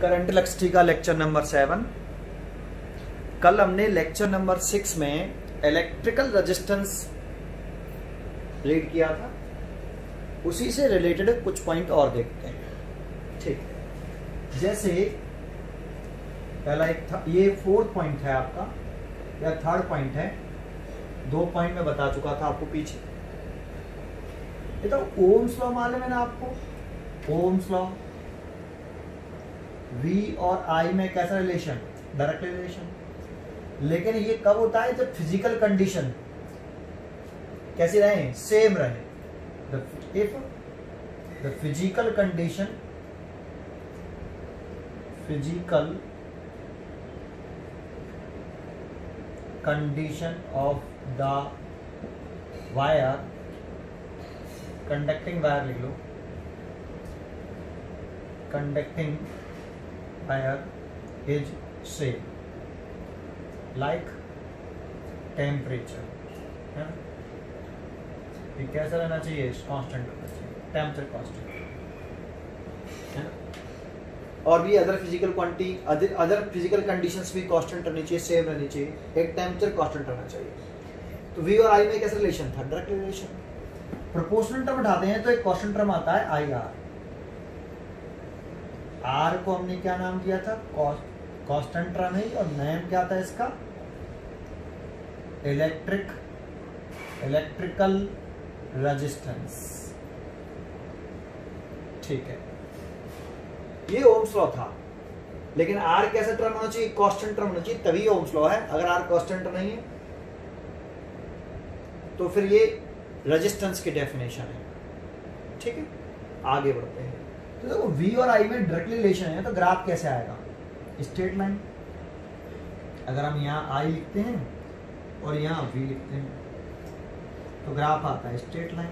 Current electricity का lecture number 7। कल हमने लेक्चर नंबर 6 में इलेक्ट्रिकल रेजिस्टेंस रीड किया था, उसी से रिलेटेड कुछ पॉइंट और देखते हैं। ठीक है, जैसे पहला एक था, ये 4th पॉइंट है आपका या 3rd पॉइंट है। 2 पॉइंट में बता चुका था आपको पीछे। ये तो ओम्स लॉ मालूम है ना आपको। ओम्स लॉ, V और I में कैसा रिलेशन, डायरेक्ट रिलेशन। लेकिन ये कब होता है जब फिजिकल कंडीशन कैसी रहे, सेम रहे। If the physical condition of the wire, conducting wire लिख लो, conducting wire is same like temperature, है ना। ये कैसा रहना चाहिए, कांस्टेंट रहना चाहिए, टेम्परेचर कांस्टेंट, है ना। और भी other physical quantity, other physical conditions भी कांस्टेंट रहनी चाहिए, सेम रहनी चाहिए, एक टेम्परेचर कांस्टेंट रहना चाहिए। तो V और I में कैसा रिलेशन था, डायरेक्ट रिलेशन। प्रोपोर्शनल टर्म उठाते हैं तो एक कांस्टेंट टर्म आता है IR। R को हमने क्या नाम दिया था, कांस्टेंट टर्म है, और नेम क्या था इसका, इलेक्ट्रिकल रेजिस्टेंस। ठीक है, ये ओम्स लॉ था। लेकिन R कैसा टर्म होना चाहिए, कांस्टेंट टर्म होना चाहिए, तभी ओम्स लॉ है। अगर R कांस्टेंट नहीं है तो फिर ये रेजिस्टेंस की डेफिनेशन है। ठीक है, आगे बढ़ते हैं। तो देखो V और I में डायरेक्ट रिलेशन है, तो ग्राफ कैसे आएगा, स्ट्रेट लाइन। अगर हम यहाँ I लिखते हैं और यहाँ V लिखते हैं तो ग्राफ आता है स्ट्रेट लाइन।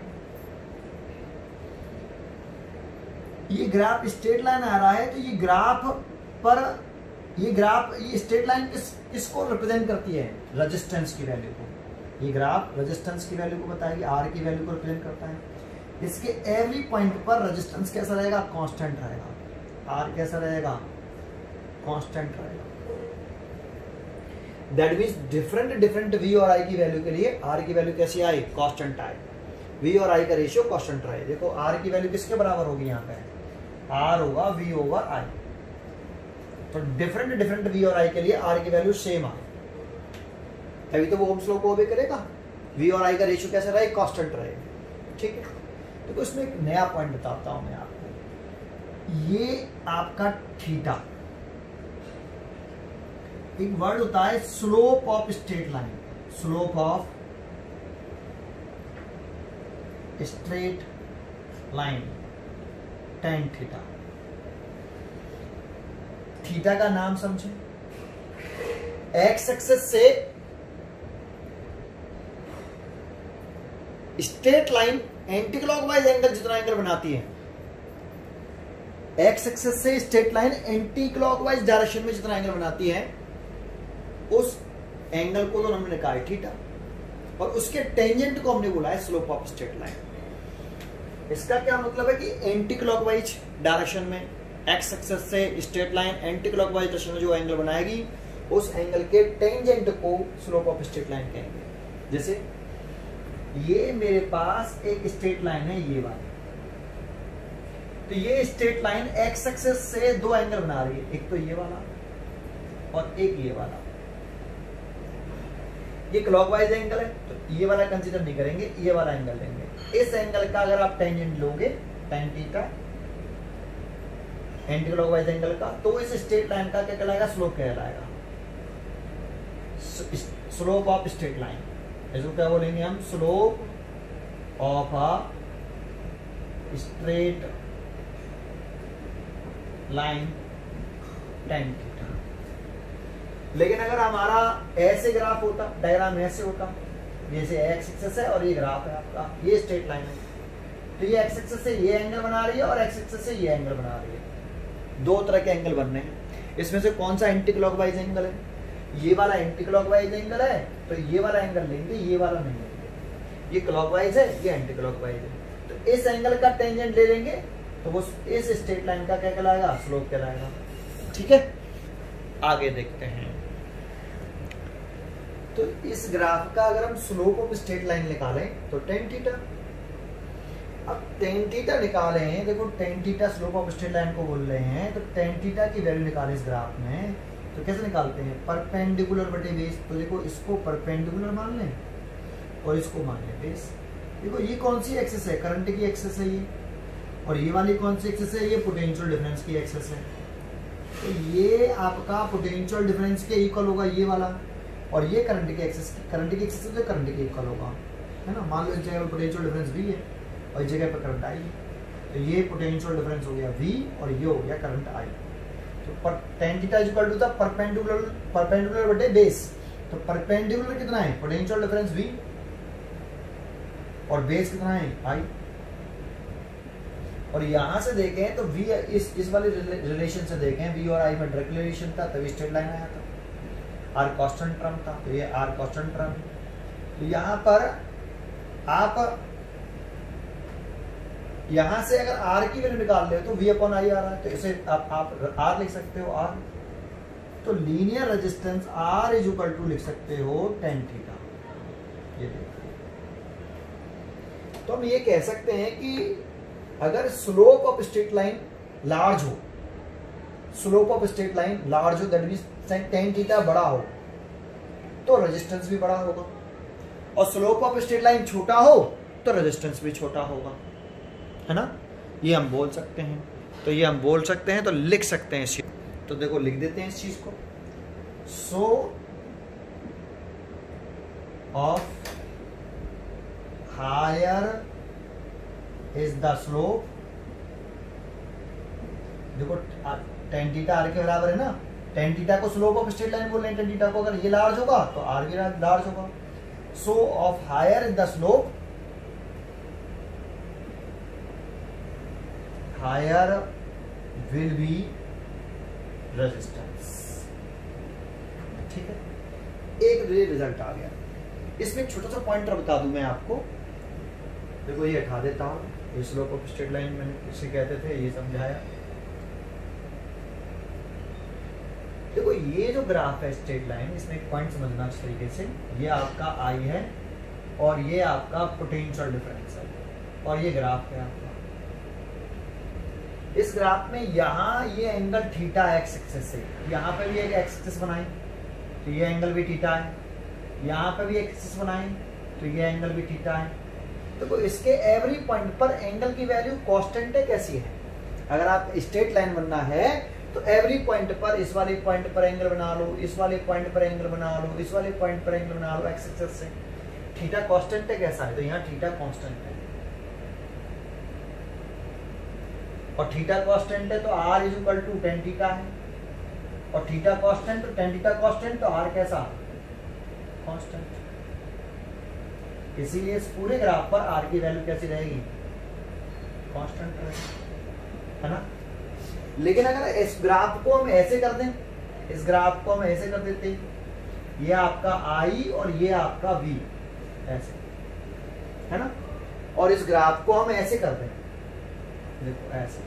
ये ग्राफ स्ट्रेट लाइन आ रहा है, तो ये ग्राफ पर ये स्ट्रेट लाइन किसको रिप्रेजेंट करती है, रेजिस्टेंस की वैल्यू को। ये ग्राफ रेजिस्टेंस की वैल्यू को बताएगी, R की वैल्यू को रिप्रेजेंट करता है। इसके एवरी पॉइंट पर रेजिस्टेंस कैसा रहेगा, कांस्टेंट रहेगा। R कैसा रहेगा, कांस्टेंट रहेगा। दैट मींस डिफरेंट V और I की वैल्यू के लिए R की वैल्यू कैसी आई, कांस्टेंट आई। V और I का रेशियो कांस्टेंट रहे। देखो R की वैल्यू किसके बराबर होगी, यहाँ पे R होगा V ओवर I। तो डिफरेंट V और I के लिए R की वैल्यू सेम आए, तभी तो वो ओम्स लॉ को ओबे करेगा। V और I का रेशियो कैसा रहे, कांस्टेंट रहे। ठीक है, तो इसमें एक नया पॉइंट बताता हूं मैं आपको। ये आपका थीटा, एक वर्ड होता है slope of straight line, slope of straight line, tan theta. Theta का नाम समझे, एक्स एक्सिस से straight line anti clockwise angle जितना एंगल बनाती है, एक्स एक्सिस से straight line anti clockwise direction में जितना एंगल बनाती है, उस एंगल को तो हमने कहा है थीटा, और उसके टेंजेंट को हमने बोला है स्लोप ऑफ स्ट्रेट लाइन। इसका क्या मतलब है कि एंटी क्लॉकवाइज डायरेक्शन में एक्स एक्सिस से straight line anti clockwise direction में जो एंगल बनाएगी, उस एंगल के टेंजेंट को स्लोप ऑफ स्ट्रेट लाइन कहेंगे। जैसे ये मेरे पास एक स्ट्रेट लाइन है, ये वाली, तो ये स्ट्रेट लाइन एक्स एक्सिस से 2 एंगल बना रही है, एक तो ये वाला और एक ये वाला। ये क्लॉकवाइज एंगल है, तो ये वाला कंसीडर नहीं करेंगे, ये वाला एंगल लेंगे। इस एंगल का अगर आप टेंजेंट लोगे, tan theta, anti clockwise angle का, तो इस स्ट्रेट लाइन का क्या कहलाएगा, स्लोप कहलाएगा, स्लोप ऑफ स्ट्रेट लाइन। इसको क्या बोलेंगे हम, slope of a straight line tan theta. लेकिन अगर हमारा ऐसे ग्राफ होता, डायग्राम ऐसे होता, जैसे एक्स एक्सिस है और ये ग्राफ है आपका, ये स्ट्रेट लाइन है, तो ये एक्स एक्सिस से ये एंगल बना रही है और एक्स एक्सिस से ये एंगल बना रही है। 2 तरह के एंगल बनने हैं। इसमें से कौन सा एंटी क्लॉकवाइज एंगल है, ये वाला एंटी क्लॉकवाइज एंगल है, तो ये वाला एंगल लेंगे, ये वाला नहीं लेंगे। ये क्लॉकवाइज है, ये एंटी क्लॉकवाइज है, तो इस एंगल का टेंजेंट ले लेंगे, तो वो इस स्ट्रेट लाइन का क्या कहलाएगा, स्लोप कहलाएगा। ठीक है, आगे देखते हैं। तो इस ग्राफ का अगर हम स्लोप ऑफ स्ट्रेट लाइन निकालें तो tan थीटा। अब tan थीटा निकाले हैं, देखो tan theta slope of straight line को बोल रहे हैं, तो tan थीटा की वैल्यू निकालें इस ग्राफ में तो कैसे निकालते हैं, परपेंडिकुलर बटे बेस। तो देखो इसको परपेंडिकुलर मान लें और इसको मान लें बेस। देखो ये कौन सी एक्सिस है, करंट की एक्सिस है ये, और ये वाली कौन सी एक्सिस है, ये पोटेंशियल डिफरेंस की एक्सिस है। तो ये आपका पोटेंशियल डिफरेंस के इक्वल होगा ये वाला, और ये करंट की एक्सिस तो करंट के इक्वल होगा, है ना। मान लो इस जगह पर पोटेंशियल डिफरेंस V है और इस जगह पर करंट I है, तो ये पोटेंशियल डिफरेंस हो गया V और ये हो गया करंट I। तो tan theta is equal to the perpendicular बटे बेस। तो परपेंडिकुलर कितना है, पोटेंशियल डिफरेंस V, और बेस कितना है I। और यहां से देखें तो V इस वाले रिलेशन से देखें, V और I में डायरेक्ट रिलेशन था, तभी स्ट्रेट लाइन आया था। R कांस्टेंट टर्म था, तो ये R कांस्टेंट टर्म। तो यहां पर आप यहां से अगर R की वैल्यू निकाल ले तो V अपॉन I आ रहा है, तो इसे आप R लिख सकते हो R। तो linear resistance R is equal to लिख सकते हो tan थीटा। ये देखो, तो हम ये कह सकते हैं कि अगर slope of straight line large हो, slope of straight line large हो, दैट मींस tan थीटा बड़ा हो, तो रेजिस्टेंस भी बड़ा होगा, और स्लोप ऑफ स्ट्रेट लाइन छोटा हो तो रेजिस्टेंस भी छोटा होगा, है ना। ये हम बोल सकते हैं, तो ये हम बोल सकते हैं, तो लिख सकते हैं इस चीज। तो देखो लिख देते हैं इस चीज को, so of higher is the slope. देखो tan थीटा R के बराबर है ना, tan थीटा को स्लोप ऑफ स्ट्रेट लाइन बोल रहे हैं, tan थीटा को अगर ये लार्ज होगा तो R भी लार्ज होगा। So of higher is the slope, higher will be resistance. ठीक है, एक रिजल्ट आ गया। इसमें एक छोटा सा पॉइंटर बता दूं मैं आपको, देखो ये हटा देता हूं, ये स्लोप ऑफ स्ट्रेट लाइन मैंने इसे कहते थे, ये समझाया। देखो ये जो ग्राफ है स्ट्रेट लाइन, इसमें एक पॉइंट समझना इस तरीके से, ये आपका I है और ये आपका पोटेंशियल डिफरेंस है, और ये ग्राफ है आपका। इस ग्राफ में यहाँ ये एंगल थीटा एक्स एक्सिस है, यहाँ पे भी एक एक्सिस बनाई तो ये एंगल भी थीटा है, यहाँ पे भी एक एक्सिस बनाई तो ये एंगल भी थीटा है। तो इसके एवरी पॉइंट पर एंगल की वैल्यू कांस्टेंट है, कैसी है। अगर आप स्ट्रेट लाइन बनना है तो एवरी पॉइंट पर, इस वाले पॉइंट पर एंगल बना लो, इस वाले पॉइंट पर एंगल बना लो, इस वाले पॉइंट पर एंगल बना लो एक्स एक्सिस से। थीटा कांस्टेंट है, कैसा है, तो यहाँ थीटा कांस्टेंट है, और थीटा कांस्टेंट है तो R is equal to tan theta है, और थीटा कांस्टेंट तो tan थीटा कांस्टेंट, तो R कैसा, कांस्टेंट। इसीलिए इस पूरे ग्राफ पर R की वैल्यू कैसी रहेगी, कांस्टेंट रहेगी, है ना। लेकिन अगर इस ग्राफ को हम ऐसे कर दें, इस ग्राफ को हम ऐसे कर देते, ये आपका I और ये आपका V, ऐसे, है ना, और इस ग्राफ को हम ऐसे कर दें, देखो ऐसे,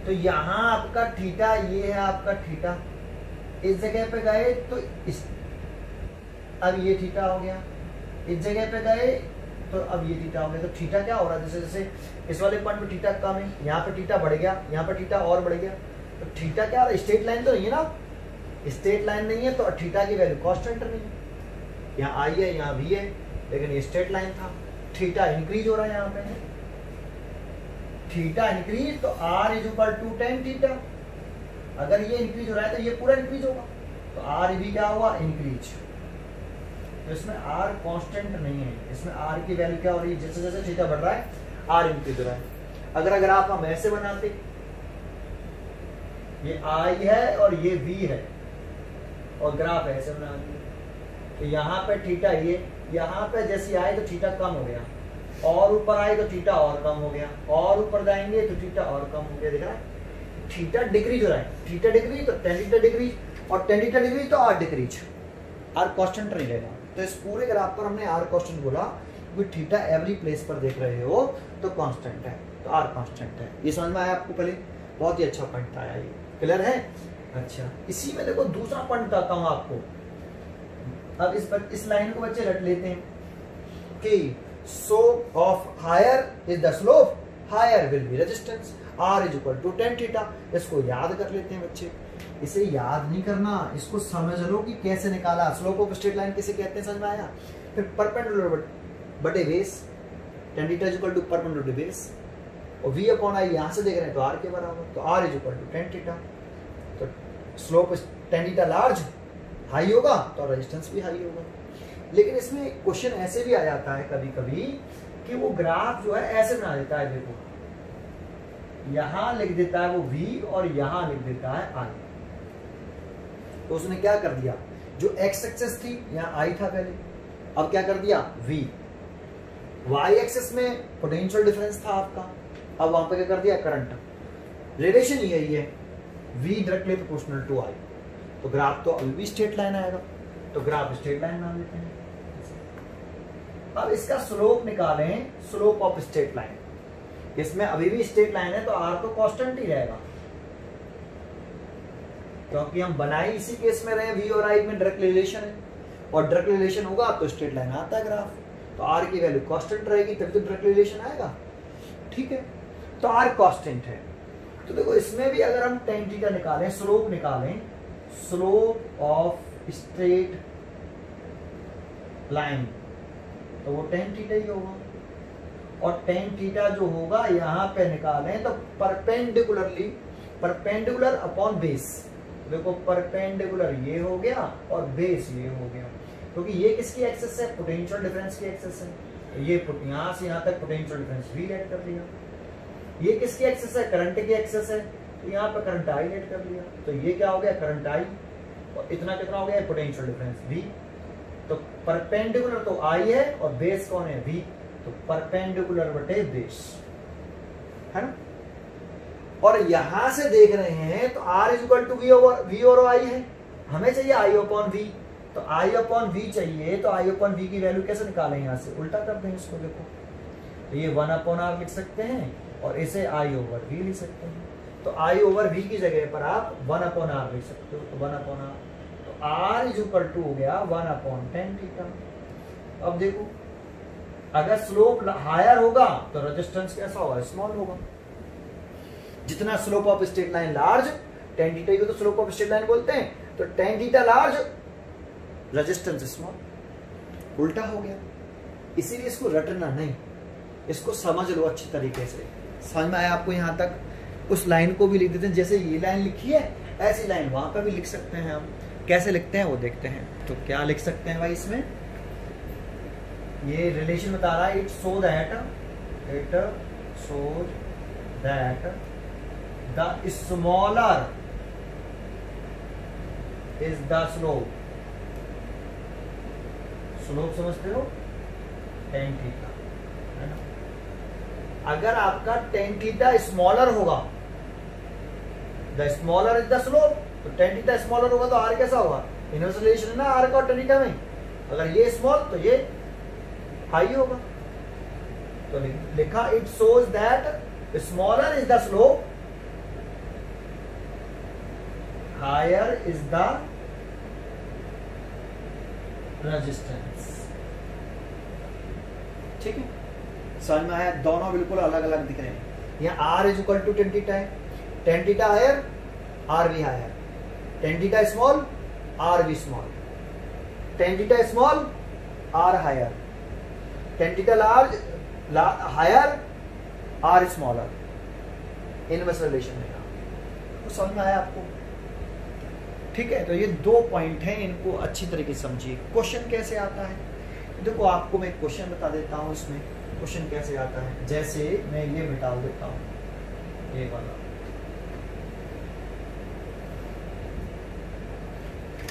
तो यहां आपका थीटा, ये है आपका थीटा, इस जगह पे गए तो इस, अब ये थीटा हो गया, इस जगह पे गए तो अब ये थीटा हो गया। तो थीटा क्या हो रहा है, जैसे जैसे इस वाले पॉइंट पे थीटा कम है, यहाँ पे थीटा बढ़ गया, यहाँ पे थीटा और बढ़ गया, तो थीटा क्या, स्ट्रेट लाइन तो नहीं है ना, स्ट्रेट लाइन नहीं है तो थीटा की वैल्यू कांस्टेंट नहीं है। यहाँ I है, यहाँ V है, लेकिन ये स्ट्रेट लाइन था, थीटा इंक्रीज हो रहा है यहाँ पे, थीटा इंक्रीज तो R is equal to tan theta. अगर ये इंक्रीज हो रहा है तो ये पूरा इंक्रीज होगा, तो R भी क्या हुआ, इंक्रीज। तो इसमें R कांस्टेंट नहीं है, इसमें R की वैल्यू क्या हो रही है, जैसे जैसे थीटा बढ़ रहा है R इंक्रीज हो रहा है। अगर आप हम ऐसे बनाते, ये I है और ये V है, और ग्राफ ऐसे बना दिए, तो यहाँ पे थीटा, ये यहाँ पे जैसे आए तो थीटा कम हो गया, और ऊपर आए तो थीटा और कम हो गया, और ऊपर जाएंगे तो थीटा और कम हो गया। दिख रहा है, थीटा डिक्रीज हो रहा है, थीटा डिक्रीज तो tan थीटा डिक्रीज, और tan थीटा डिक्रीज तो R डिक्रीज, R कांस्टेंट नहीं रहेगा। तो इस पूरे ग्राफ पर हमने R कांस्टेंट बोला, क्योंकि थीटा एवरी प्लेस पर देख रहे हो तो कांस्टेंट है, तो R कांस्टेंट है। ये समझ में आया आपको पहले। बहुत ही अच्छा पॉइंट था ये, क्लियर है। अच्छा, इसी में देखो दूसरा पॉइंट बताता हूं आपको। अब इस लाइन को बच्चे रट लेते हैं कि slope of higher is the slope, higher will be resistance, r is equal to tan theta. इसको याद कर लेते हैं बच्चे। इसे याद नहीं करना, इसको समझ लो कि कैसे निकाला। स्लोप ऑफ स्ट्रेट लाइन किसे कहते हैं, समझ में आया। फिर परपेंडिकुलर बटे base, tan theta is equal to perpendicular base, और v अपॉन आई यहां से देख रहे हैं तो r के बराबर, तो r is equal to tan theta. तो slope tan theta large high होगा तो रेजिस्टेंस भी हाई होगा। लेकिन इसमें क्वेश्चन ऐसे भी आ जाता है कभी कभी कि वो ग्राफ जो है ऐसे बना देता है, देखो यहां लिख देता है वो v और यहां लिख देता है i। तो उसने क्या कर दिया, जो x एक्सिस थी यहाँ i था पहले, अब क्या कर दिया v, y एक्सिस में पोटेंशियल डिफरेंस था आपका, अब वहां पे क्या कर दिया करंट। रिलेशन यही है, v directly proportional to i। तो ग्राफ तो अभी भी स्ट्रेट लाइन आएगा, तो ग्राफ स्ट्रेट लाइन मान लेते हैं। अब इसका स्लोप निकालें, स्लोप ऑफ स्ट्रेट लाइन। इसमें अभी भी स्ट्रेट लाइन है तो r तो कांस्टेंट ही रहेगा, क्योंकि हम बनाए इसी केस में रहे, v और i में डायरेक्ट रिलेशन है, और डायरेक्ट रिलेशन होगा तो स्ट्रेट लाइन आता है ग्राफ, तो r की वैल्यू कांस्टेंट रहेगी तभी तो डायरेक्ट रिलेशन आएगा। ठीक है, तो r कांस्टेंट है। तो देखो इसमें भी अगर हम tan थीटा निकालें, स्लोप निकालें, स्लोप ऑफ स्ट्रेट लाइन, तो वो tan थीटा ही होगा, और tan थीटा जो होगा यहाँ पे निकालें तो परपेंडिकुलरली, परपेंडिकुलर अपॉन बेस। देखो परपेंडिकुलर ये हो गया और बेस ये हो गया, क्योंकि ये किसकी एक्सेस है, पोटेंशियल डिफरेंस की एक्सेस है। तो ये यहाँ से यहाँ तक पोटेंशियल डिफरेंस v ऐड कर लिया। ये किसकी एक्सेस है, करंट की एक्सेस है, तो यहाँ पे करंट i ऐड कर लिया। तो ये क्या हो गया, करंट i, और इतना कितना हो गया, पोटेंशियल डिफरेंस v। तो परपेंडिकुलर तो i है और बेस कौन है, v, तो परपेंडिकुलर बटे बेस, है ना। और यहां से देख रहे हैं तो r is equal to v और i है, हमें चाहिए i अपॉन v, तो i अपॉन v चाहिए, तो i अपॉन v की वैल्यू कैसे निकालें, यहां से उल्टा कर दें इसको। देखो तो ये 1 अपॉन r लिख सकते हैं और इसे i ओवर v लिख सकते हैं। तो i ओवर v की जगह पर आप 1 अपॉन r लिख सकते हो, तो 1 अपॉन r, तो r इज इक्वल टू हो गया 1 अपॉन tan थीटा। अब देखो अगर स्लोप हायर होगा तो रेजिस्टेंस कैसा होगा, स्मॉल होगा। जितना slope of straight line large, tan theta को तो स्लोप ऑफ स्ट्रेट लाइन बोलते हैं, तो tan theta large, resistance small, उल्टा हो गया। इसीलिए इसको रटना नहीं, इसको समझ लो अच्छी तरीके से। समझ में आया आपको यहाँ तक। उस लाइन को भी लिख देते हैं, जैसे ये लाइन लिखी है ऐसी लाइन वहां पर भी लिख सकते हैं हम। कैसे लिखते हैं वो देखते हैं। तो क्या लिख सकते हैं भाई, इसमें ये रिलेशन बता रहा है, it shows that the smaller is the slope. Slope समझते हो, tan थीटा, है ना। अगर आपका tan थीटा स्मॉलर होगा, the smaller is the slope, तो tan थीटा स्मॉलर होगा तो r कैसा होगा, इनवर्स रिलेशन है ना r का और tan थीटा में। अगर ये स्मॉल तो ये हाई होगा। तो लिखा it shows that smaller is the slope, higher is the resistance. ठीक है, समझ में आया। दोनों बिल्कुल अलग अलग दिख रहे हैं। यहाँ r is equal to tan theta है, tan थीटा हायर, r भी higher, tan theta small, r भी small, tan theta small, r higher, tan theta large, higher, r smaller, inverse relation है। तो समझ में आया आपको। ठीक है, तो ये 2 पॉइंट हैं, इनको अच्छी तरीके से समझिए। क्वेश्चन कैसे आता है, देखो आपको मैं क्वेश्चन बता देता हूं। इसमें क्वेश्चन कैसे आता है, जैसे मैं ये मिटा देता हूं, ये वाला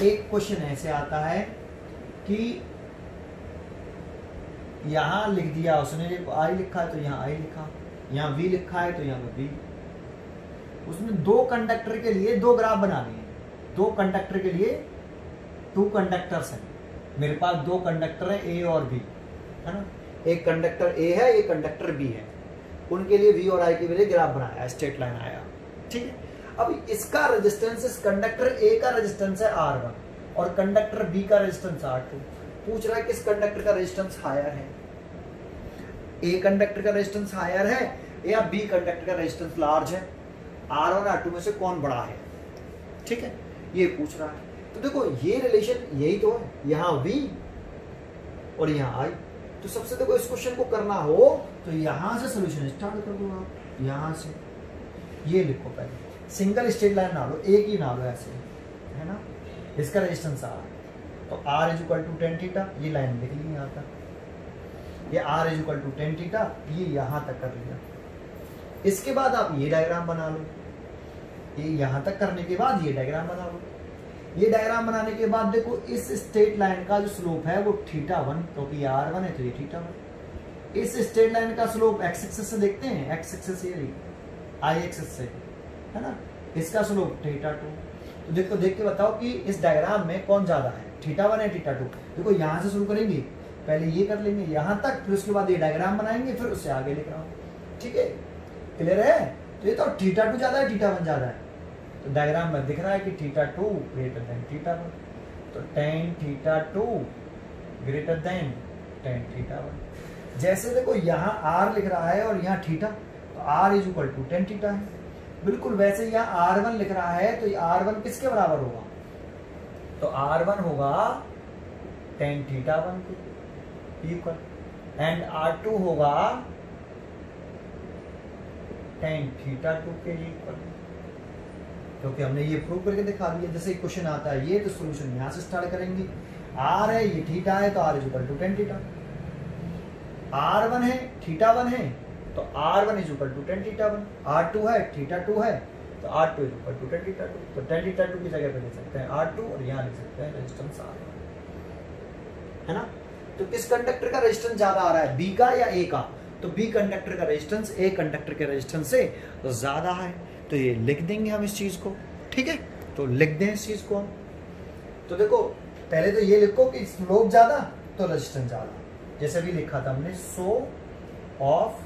एक क्वेश्चन ऐसे आता है कि यहां लिख दिया उसने, आई लिखा है तो यहाँ आई लिखा, यहाँ वी लिखा है तो यहाँ वी। उसने 2 कंडक्टर के लिए 2 ग्राफ बनाने हैं। 2 कंडक्टर के लिए 2 कंडक्टर्स हैं मेरे पास, 2 कंडक्टर है ए और बी, है ना। एक कंडक्टर ए है, एक कंडक्टर बी है, उनके लिए वी और आई के लिए ग्राफ बनाया, स्ट्रेट लाइन आया। ठीक है। अब इसका रेजिस्टेंस, इस कंडक्टर ए का रेजिस्टेंस है R1 और कंडक्टर बी का रेजिस्टेंस R2। पूछ रहा है कि इस कंडक्टर का रेजिस्टेंस हायर है, ए कंडक्टर का रेजिस्टेंस हायर है या बी कंडक्टर का रेजिस्टेंस लार्ज है, R1 R2 में से कौन बड़ा है, ठीक है, ये पूछ रहा है। तो देखो ये रिलेशन यही तो है, यहाँ V और यहाँ I। तो सबसे देखो इस क्वेश्चन को करना हो तो यहां से सोल्यूशन स्टार्ट कर दो आप, यहां से ये लिखो, पहले सिंगल स्ट्रेट लाइन ना लो, एक ही ना लो, ऐसे है ना। इसका रेजिस्टेंस R, तो R is equal to tan theta, ये लाइन लिख ली यहाँ तक, ये R is equal to tan theta, ये यहाँ तक कर लिया। इसके बाद आप ये डायग्राम बना लो, ये यहाँ तक करने के बाद ये डायग्राम बना लो। ये डायग्राम बनाने के बाद देखो इस स्ट्रेट लाइन का जो स्लोप है वो θ1, क्योंकि R1 है तो ये θ1। इस स्ट्रेट लाइन का स्लोप एक्स एक्सिस से देखते हैं, एक्स एक्सिस ये आई एक्सिस से, है ना। इसका स्लोप θ2। तो देखो देख के बताओ कि इस डायग्राम में कौन ज्यादा है, θ1 है θ2। देखो यहाँ से शुरू करेंगे, पहले ये कर लेंगे यहाँ तक, फिर उसके बाद ये डायग्राम बनाएंगे, फिर उससे आगे लिख रहा हूँ, ठीक है, क्लियर है। तो ये तो θ2 ज्यादा है, θ1 ज्यादा है, तो डायग्राम में दिख रहा है कि θ2 ग्रेटर देन θ1, तो tan θ2 ग्रेटर देन tan θ1। जैसे देखो यहाँ R लिख रहा है और यहाँ थीटा, तो R is equal to tan θ है। बिल्कुल वैसे यहाँ R1 लिख रहा है तो R1 किसके बराबर होगा, तो R1 होगा tan θ1 के इक्वल, एंड R2 होगा tan θ2 के इक्वल, क्योंकि हमने ये प्रूव करके दिखा दिया। जैसे क्वेश्चन आता है ये, तो सॉल्यूशन यहाँ से स्टार्ट करेंगे। R है, ये थीटा है, तो R is equal to tan θ। R1 है, θ1 है, तो R1 is equal to tan θ1। R2 है, θ2 है, तो R2 is equal to tan θ2। तो tan θ2 की जगह पे लिख सकते हैं R2 और यहाँ लिख सकते हैं रेजिस्टेंस R1, है ना। तो किस कंडक्टर का रेजिस्टेंस ज्यादा आ रहा है, बी का या ए का, तो बी कंडक्टर का रेजिस्टेंस ए कंडक्टर के रेजिस्टेंस से ज्यादा है। तो ये लिख देंगे हम इस चीज को, ठीक है, तो लिख दें इस चीज को हम। तो देखो पहले तो ये लिखो कि स्लोप ज्यादा तो रेजिस्टेंस ज्यादा, जैसे भी लिखा था हमने, so of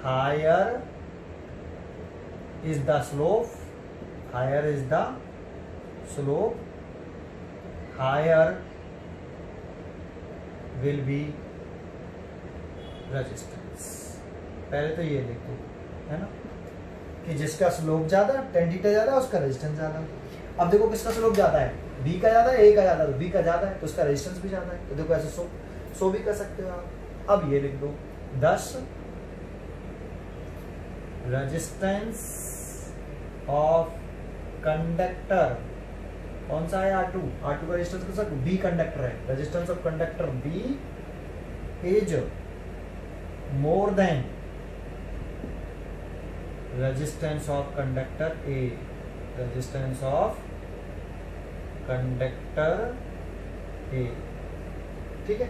higher is the slope, higher is the slope, higher will be resistance. पहले तो ये लिखो, है ना, कि जिसका स्लोप ज्यादा, tan θ ज्यादा, उसका रेजिस्टेंस ज्यादा। अब देखो किसका स्लोप ज्यादा है, बी का ज्यादा है, ए का ज्यादा, तो बी का ज्यादा है तो उसका रेजिस्टेंस भी ज्यादा है। तो देखो ऐसे सो भी कर सकते हो आप। अब ये लिख दो 10 रेजिस्टेंस ऑफ कंडक्टर, कौन सा है, R2 का रेजिस्टेंस कौन सा, बी कंडक्टर है, resistance of conductor B is more than resistance of conductor A, resistance of conductor A, ठीक है।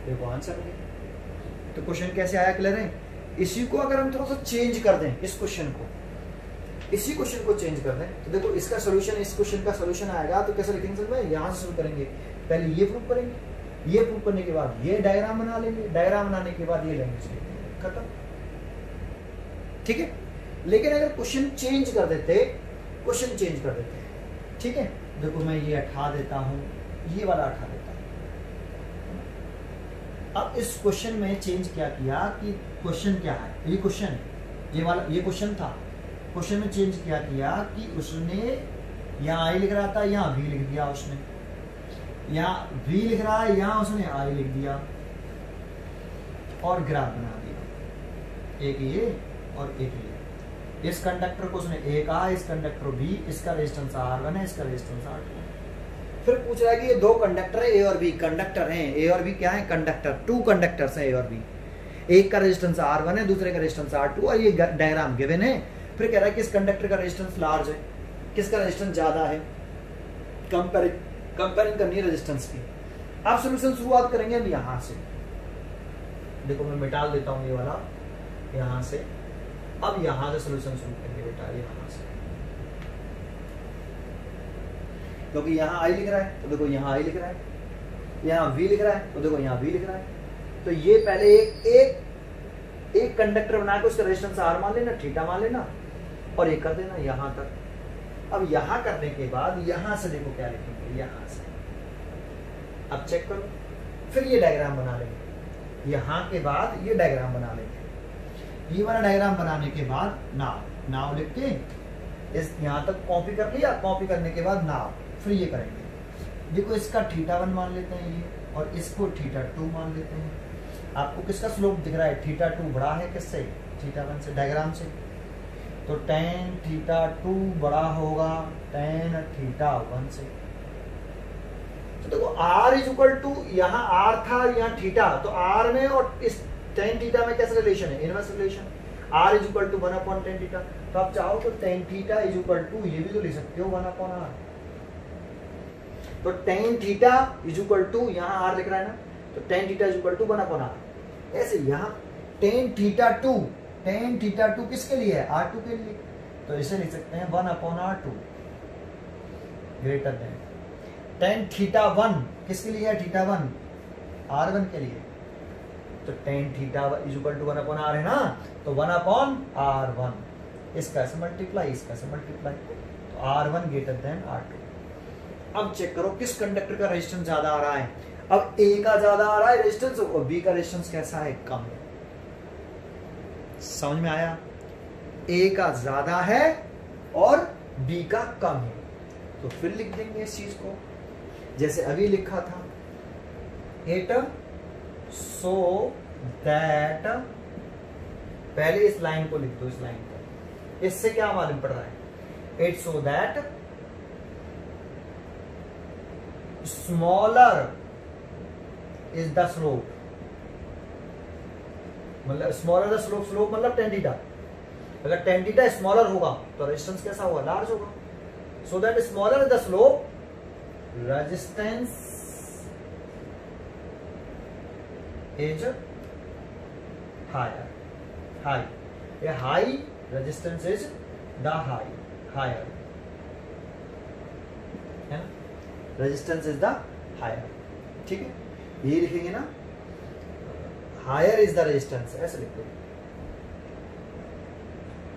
देखो आंसर है। तो क्वेश्चन कैसे आया, क्लियर है। इसी को अगर हम थोड़ा सा चेंज कर दें, इस क्वेश्चन को, इसी क्वेश्चन को चेंज कर दें, तो देखो इसका सोल्यूशन, इस क्वेश्चन का सोल्यूशन आएगा। तो कैसे लिखेंगे सर, यहां से शुरू करेंगे, पहले ये प्रूव करेंगे, ये प्रूव करने के बाद ये डायग्राम बना लेंगे, डायग्राम बनाने के बाद ये लैंग्वेज लिखेंगे, खत्म, ठीक है। लेकिन अगर क्वेश्चन चेंज कर देते, क्वेश्चन चेंज कर देते, ठीक है, देखो मैं ये हटा देता हूं, ये वाला हटा देता हूं। अब इस क्वेश्चन में चेंज क्या किया कि क्वेश्चन क्या है, ये क्वेश्चन, ये वाला ये क्वेश्चन था, क्वेश्चन में चेंज क्या किया कि उसने यहाँ आई लिख रहा था, यहाँ वी लिख दिया उसने, यहाँ वी लिख रहा है, यहाँ उसने आई लिख दिया और ग्राफ बना दिया, एक ये और एक ये। इस कंडक्टर को उसने ए कहा, इस कंडक्टर बी, इसका रेजिस्टेंस R1 है, इसका रेजिस्टेंस R2 है। फिर पूछ रहा है कि ये दो कंडक्टर है, ए और बी कंडक्टर हैं, ए और बी क्या है, कंडक्टर, टू कंडक्टर्स हैं ए और बी, एक का रेजिस्टेंस R1 है, दूसरे का रेजिस्टेंस R2, और ये डायग्राम गिवन है। फिर कह रहा है कि इस कंडक्टर का रेजिस्टेंस लार्ज है, किसका रेजिस्टेंस ज्यादा है, कंपेयरिंग करनी है रेजिस्टेंस की। अब सॉल्यूशन शुरुआत करेंगे हम यहां से, देखो मैं मिटा देता हूं ये वाला यहां से। अब यहां से सॉल्यूशन शुरू करेंगे बेटा, यहां से, क्योंकि यहां आई लिख रहा है तो देखो यहां आई लिख रहा है, यहां वी लिख रहा है तो देखो यहां वी लिख रहा है। तो ये पहले एक कंडक्टर बना के उसका रेजिस्टेंस R मान लेना, थीटा मान लेना, और ये कर देना यहां तक। अब यहां करने के बाद यहां से देखो क्या लिखेंगे, यहां से अब चेक करो, फिर ये डायग्राम बना लेंगे, यहां के बाद ये डायग्राम बना लेंगे। ये वाला डायग्राम बनाने के बाद नाव लिख के इस यहां तक कॉपी कर लिया, कॉपी करने के बाद नाव, फिर ये करेंगे। देखो इसका θ1 मान लेते हैं ये, और इसको θ2 मान लेते हैं। आपको किसका स्लोप दिख रहा है, θ2 बड़ा है किससे, θ1 से, डायग्राम से। तो tan θ2 बड़ा होगा tan θ1 से। तो देखो r इज इक्वल टू, यहाँ r था यहाँ θ, तो r में और इस tan θ में कैसा रिलेशन है, inverse relation. r is equal to 1/tan θ, तो आप चाहो तो tan θ इज इक्वल टू ये भी तो ले सकते हो 1/r। तो tan θ इज इक्वल टू, यहाँ r लिख रहा है ना, तो tan θ is equal to 1/r। ऐसे यहाँ tan θ2 किसके लिए है, r2 के लिए, तो इसे लिख सकते हैं 1/r2 ग्रेटर देन tan θ1 किसके लिए है, θ1 r1 के लिए, तो tan θ is equal to 1/r है ना, तो 1/r1 इसका से मल्टीप्लाई, इसका से मल्टीप्लाई, तो r1 ग्रेटर देन r2। अब चेक करो किस कंडक्टर का रेजिस्टेंस ज्यादा आ रहा है। अब A का ज्यादा आ रहा है रेजिस्टेंस और B का रेजिस्टेंस कैसा है, कम है। समझ में आया, A का ज्यादा है और B का कम है, तो फिर लिख देंगे इस चीज को जैसे अभी लिखा था, इट सो दैट, पहले इस लाइन को लिख दो, इस लाइन को, इससे क्या मालूम पड़ रहा है, it so that smaller is the slope, मतलब स्मॉलर द स्लोप, स्लोप मतलब tan θ, अगर tan θ स्मॉलर होगा तो रेजिस्टेंस कैसा होगा, लार्ज होगा। So that smaller is the slope, resistance is higher, high, ये high resistance is the high, higher है ना, रेजिस्टेंस इज द हायर, ठीक है, ये लिखेंगे ना, हायर इज द रेजिस्टेंस, ऐसे लिख दो,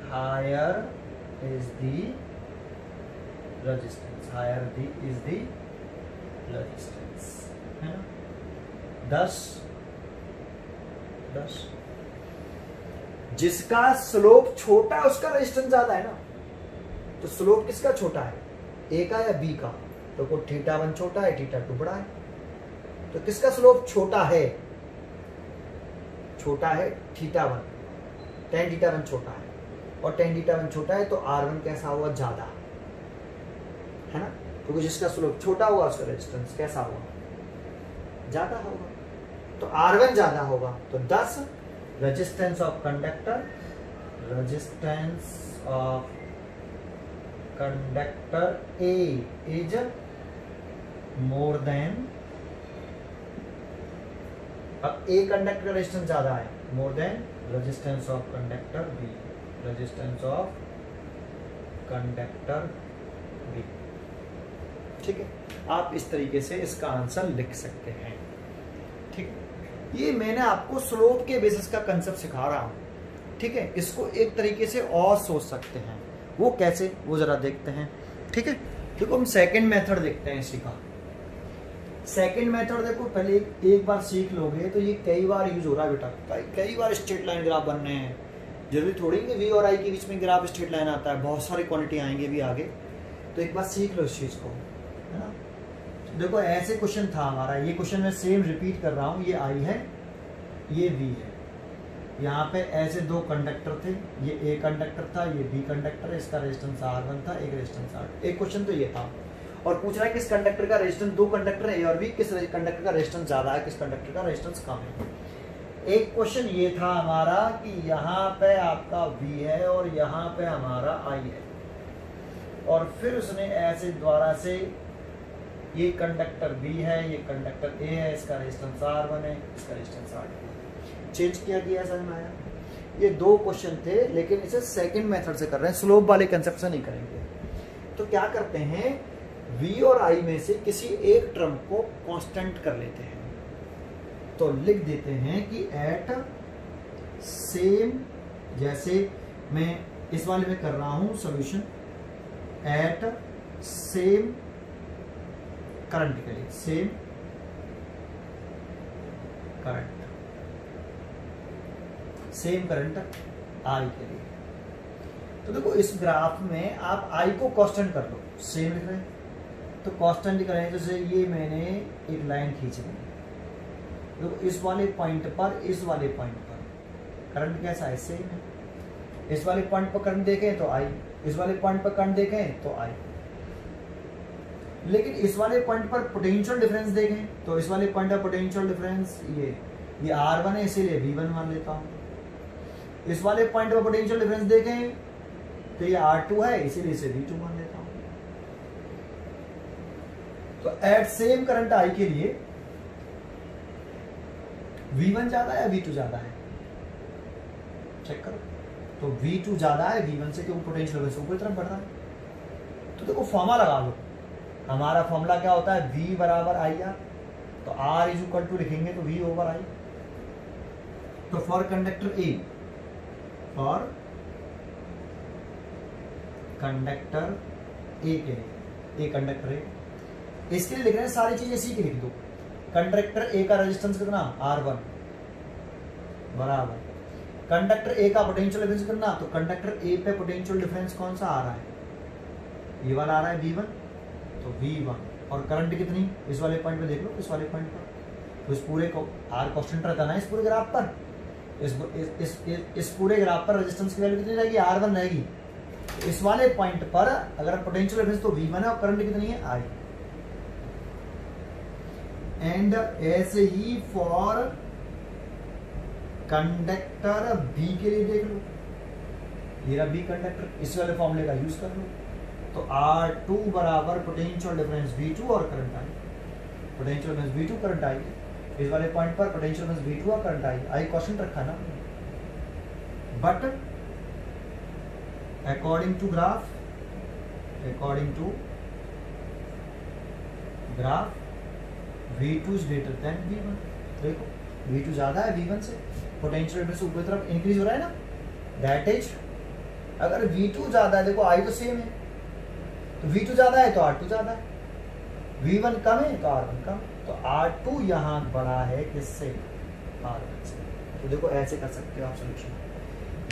higher is the resistance, higher is the resistance, है ना। 10 जिसका स्लोप छोटा है उसका रेजिस्टेंस ज्यादा है ना, तो स्लोप किसका छोटा है, A का या B का, तो को θ1 छोटा है θ2 बड़ा है, तो किसका स्लोप छोटा है, θ1, tan θ1 छोटा है, और tan θ1 छोटा है तो r1 कैसा होगा, ज्यादा है ना, क्योंकि जिसका स्लोप छोटा होगा उसका रेजिस्टेंस कैसा होगा, ज्यादा होगा, तो r1 ज्यादा होगा, तो 10 resistance of conductor, resistance of conductor A is more then, अब A कंडक्टर का रेजिस्टेंस ज्यादा है, मोर than resistance of conductor B, resistance of conductor B, ठीक है। आप इस तरीके से इसका आंसर लिख सकते हैं, ठीक है। ये मैंने आपको स्लोप के बेसिस का कंसेप्ट सिखा रहा हूं, ठीक है। इसको एक तरीके से और सोच सकते हैं, वो कैसे, वो जरा देखते हैं, ठीक है। देखो हम सेकंड मेथड देखते हैं इसी का। सेकंड मेथड देखो, पहले एक बार सीख लोगे तो ये कई बार यूज हो रहा है बेटा, कई बार स्ट्रेट लाइन ग्राफ बनने हैं, जरूरी थोड़ी कि V और I के बीच में ग्राफ स्ट्रेट लाइन आता है, बहुत सारी क्वांटिटी आएंगे भी आगे, तो एक बार सीख लो इस चीज को, है ना। देखो ऐसे क्वेश्चन था हमारा, ये क्वेश्चन मैं सेम रिपीट कर रहा हूँ, ये I है, ये V है, यहाँ पे ऐसे दो कंडक्टर थे, ये A कंडक्टर था, ये B कंडक्टर है, इसका रेजिस्टेंस R1 था, एक रेजिस्टेंस R2, एक क्वेश्चन तो ये था, और पूछ रहा है किस कंडक्टर का रेजिस्टेंस, दो कंडक्टर है A और B, किस कंडक्टर का रेजिस्टेंस ज्यादा है, किस कंडक्टर का रेजिस्टेंस कम है। एक क्वेश्चन ये था हमारा कि यहाँ पे आपका V है और यहाँ पे हमारा I है, और फिर उसने ऐसे द्वारा से, ये कंडक्टर B है, ये कंडक्टर A है, इसका रेजिस्टेंस R1 है, इसका रेजिस्टेंस R2 है, चेंज किया गया, समझ में आया। ये दो क्वेश्चन थे, लेकिन इसे सेकंड मेथड से कर रहे हैं, स्लोप वाले कंसेप्ट से नहीं करेंगे। तो क्या करते हैं, V और I में से किसी एक टर्म को कांस्टेंट कर लेते हैं, तो लिख देते हैं कि एट सेम, जैसे मैं इस वाले में कर रहा हूं सोल्यूशन एट सेम करंट के लिए, सेम करंट आई के लिए। तो देखो इस ग्राफ में आप आई को कांस्टेंट कर लो, सेम लिख रहे हैं तो कांस्टेंट लिख रहे हैं। जैसे ये मैंने एक लाइन खींच ली, देखो इस वाले पॉइंट पर, इस वाले पॉइंट पर करंट कैसा है, सेम है। इस वाले पॉइंट पर करंट देखें तो आई, इस वाले पॉइंट पर करंट देखें तो आई। लेकिन इस वाले पॉइंट पर पोटेंशियल डिफरेंस देखें तो इस वाले पॉइंट पर पोटेंशियल डिफरेंस ये R1 है, इसीलिए V1 मान लेता हूं। इस वाले पॉइंट पर पोटेंशियल डिफरेंस देखें तो ये R2 है, इसीलिए इसे V2 मान लेता हूं। तो एट सेम करंट आई के लिए V1 ज्यादा है या V2 ज्यादा है, चेक करो। तो V2 ज्यादा है V1 से, क्योंकि पोटेंशियल डिफरेंस ऊपर तरफ बढ़ रहा है। तो देखो फॉर्मूला लगा लो, हमारा फॉर्मूला क्या होता है, V बराबर आई आर। तो R इज इक्वल टू लिखेंगे तो V ओवर आई। तो for conductor A, for conductor A के लिए, ए कंडक्टर ए, इसके लिए लिख रहे हैं सारी चीजें इसी की लिख दो। कंडक्टर ए का रेजिस्टेंस कितना, R1 बराबर कंडक्टर ए का पोटेंशियल डिफरेंस कितना, तो कंडक्टर ए पे पोटेंशियल डिफरेंस कौन सा आ रहा है, ये वाला आ रहा है V1, तो V1। और करंट कितनी, इस वाले पॉइंट पे देख लो, इस वाले पॉइंट पर। तो इस पूरे को R कांस्टेंट रहता है इस पूरे ग्राफ पर, इस पूरे ग्राफ पर रेजिस्टेंस की वैल्यू कितनी रहेगी, R1 रहेगी। इस वाले पॉइंट पर अगर पोटेंशियल डिफरेंस तो V1 है और करंट कितनी है, I। एंड ऐसे ही फॉर कंडक्टर बी के लिए देख लो, ये रहा बी कंडक्टर, इस वाले फॉर्मूले का यूज कर लो। तो R2 बराबर पोटेंशियल डिफरेंस V2 और current I, potential difference V2 current I. इस वाले पॉइंट पर पोटेंशियल डिफरेंस V2 और करंट आई क्वेश्चन रखा ना। But according to graph V2 is greater than V1। देखो V2 ज्यादा है V1 से, पोटेंशियल डिफरेंस ऊपर तरफ इंक्रीज हो रहा है ना, दैट इज अगर V2 ज्यादा है, देखो I तो सेम है, तो V2 ज्यादा है तो R2 ज्यादा है, V1 कम है तो R1 कम, तो R2 यहां बड़ा है किससे, R1 से। तो देखो ऐसे कर सकते हो आप सोल्यूशन।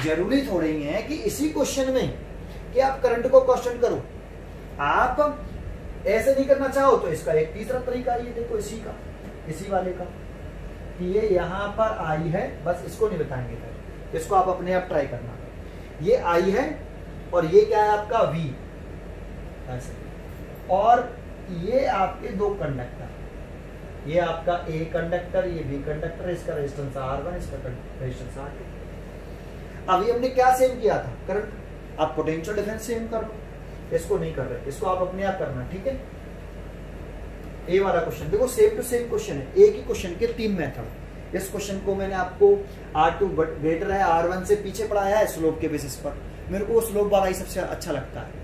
जरूरी थोड़ी ही है कि इसी क्वेश्चन में कि आप करंट को कांस्टेंट करो, आप ऐसे नहीं करना चाहो तो इसका एक तीसरा तरीका ये देखो, इसी वाले का, कि ये यहां पर आई है, बस इसको नहीं बताएंगे फिर, इसको आप अपने आप ट्राई करना। ये आई है और ये क्या है आपका V, ऐसे। और ये आपके दो कंडक्टर, ये आपका A कंडक्टर, ये B कंडक्टर, इसका रेजिस्टेंस R1, इसका रेजिस्टेंस R2। अभी हमने क्या सेम किया था, करंट। आप पोटेंशियल डिफरेंस सेम कर लो, इसको नहीं कर रहे, इसको आप अपने आप करना, ठीक है। ए वाला क्वेश्चन देखो सेम टू सेम क्वेश्चन है, एक ही क्वेश्चन के 3 मेथड। इस क्वेश्चन को मैंने आपको R2 ग्रेटर है R1 से पीछे पढ़ाया है स्लोप के बेसिस पर, मेरे को स्लोप वाला ही सबसे अच्छा लगता है।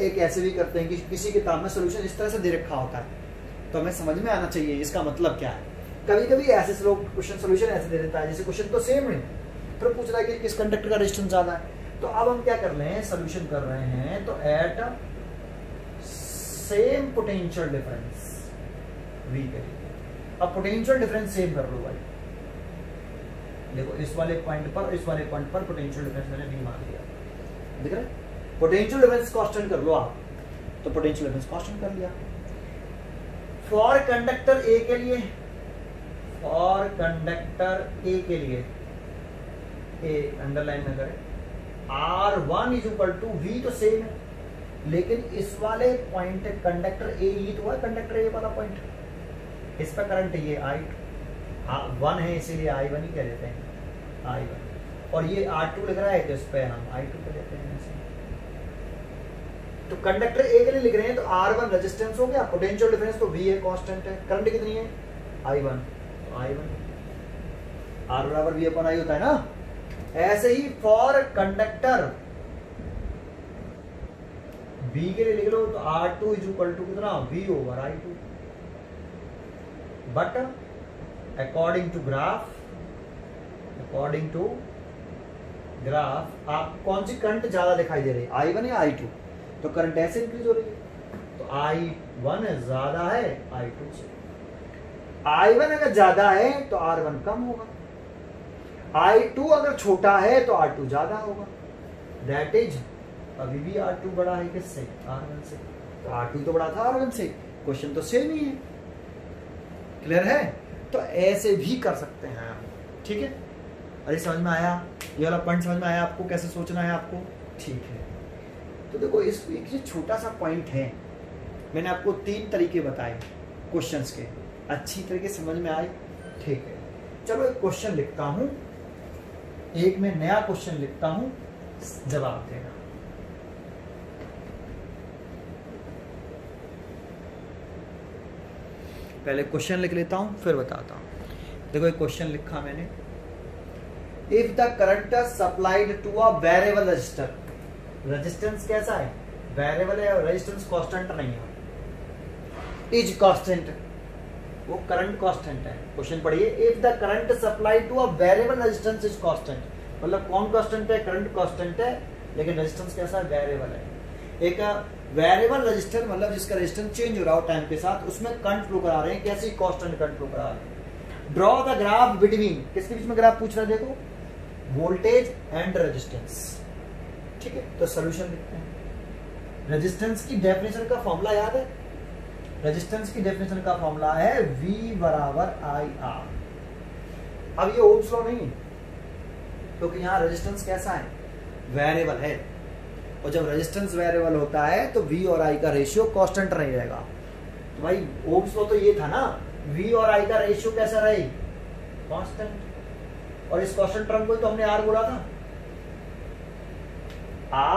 एक ऐसे भी करते हैं कि किसी किताब में सोल्यूशन इस तरह से दे रखा होता है तो हमें समझ में आना चाहिए इसका मतलब क्या है। कभी कभी ऐसे स्लोप क्वेश्चन सोल्यूशन ऐसे दे देता है, जैसे क्वेश्चन तो सेम है, फिर पूछ रहा है कि किस कंडक्टर का रेजिस्टेंस ज्यादा है। तो अब हम क्या कर रहे हैं, सोल्यूशन कर रहे हैं, तो at same potential difference V के लिए। अब पोटेंशियल डिफरेंस सेम कर लो भाई, देखो इस वाले पॉइंट पर, इस वाले पॉइंट पर पोटेंशियल डिफरेंस मैंने V मान लिया, दिख रहा है। पोटेंशियल डिफरेंस कांस्टेंट कर लो आप, तो पोटेंशियल डिफरेंस कांस्टेंट कर लिया। फॉर कंडक्टर ए के लिए, फॉर कंडक्टर ए के लिए, ए अंडरलाइन में करें, R1 is equal to V तो सेम है, लेकिन इस वाले पॉइंट कंडक्टर ए, ये तो है कंडक्टर ए वाला पॉइंट, इस पर करंट ये I1 है, इसीलिए I1 ही कह देते हैं, I1। और ये R2 लिख रहा है तो इस पे हम I2 कह देते हैं। तो कंडक्टर ए के लिए लिख रहे हैं तो R1 रेजिस्टेंस हो गया, पोटेंशियल डिफरेंस तो V है, कांस्टेंट है, करंट कितनी है I1, तो I1 R बराबर V अपॉन I होता है ना। ऐसे ही फॉर कंडक्टर B के लिए लिख लो तो R2 इज इक्वल टू कितना, V over I2। But according to graph graph आप कौन सी करंट ज्यादा दिखाई दे रही है, I1 या I2? तो करंट ऐसे इंक्रीज हो रही है, तो I1 ज्यादा है I2 से। I1 अगर ज्यादा है तो R1 कम होगा, I2 अगर छोटा है तो R2 ज्यादा होगा। दैट इज अभी भी R2 बड़ा है किससे, R1 से, तो R2 तो बड़ा था R1 से, क्वेश्चन तो सेम ही है। क्लियर है? तो ऐसे भी कर सकते हैं आप, ठीक है। अरे समझ में आया, ये वाला पॉइंट समझ में आया आपको, कैसे सोचना है आपको? ठीक है। तो देखो इस एक छोटा सा पॉइंट है, मैंने आपको 3 तरीके बताए क्वेश्चंस के, अच्छी तरीके समझ में आए? ठीक है। चलो एक क्वेश्चन लिखता हूं, एक मैं नया क्वेश्चन लिखता हूं, जवाब देना। पहले क्वेश्चन लिख लेता हूं फिर बताता हूं। देखो एक क्वेश्चन लिखा मैंने, if the current supplied to a variable resistor, resistance कैसा है, वेरिएबल है और रेजिस्टेंस कांस्टेंट नहीं है, इज कांस्टेंट, वो करंट कांस्टेंट है। क्वेश्चन पढ़िए, if the current supplied to a variable resistance is constant, मतलब कौन कांस्टेंट है, करंट कांस्टेंट है, लेकिन रेजिस्टेंस कैसा है, वेरिएबल है। एक वेरिएबल रजिस्टर मतलब जिसका रेजिस्टेंस चेंज हो रहा हो टाइम के साथ, उसमें करंट फ्लो करा रहे हैं, कैसी कांस्टेंट करंट फ्लो करा रहे हैं। ड्रॉ द ग्राफ बिटवीन, किसके बीच में ग्राफ पूछ रहा है, देखो वोल्टेज एंड रेजिस्टेंस, ठीक है। तो सॉल्यूशन लिखते हैं। रेजिस्टेंस की डेफिनेशन का फॉर्मूला याद है, रेजिस्टेंस की डेफिनेशन का फॉर्मूला है V बराबर IR। अब ये ओम्स लॉ नहीं है, क्योंकि यहाँ रेजिस्टेंस कैसा है, वेरिएबल है, और जब रेजिस्टेंस वेरिएबल होता है तो V और I का रेशियो कांस्टेंट नहीं रहेगा। तो भाई ओम्स लॉ तो ये था ना, V और I का रेशियो कैसा रहे, कांस्टेंट, और इस कांस्टेंट टर्म को तो हमने R बोला था,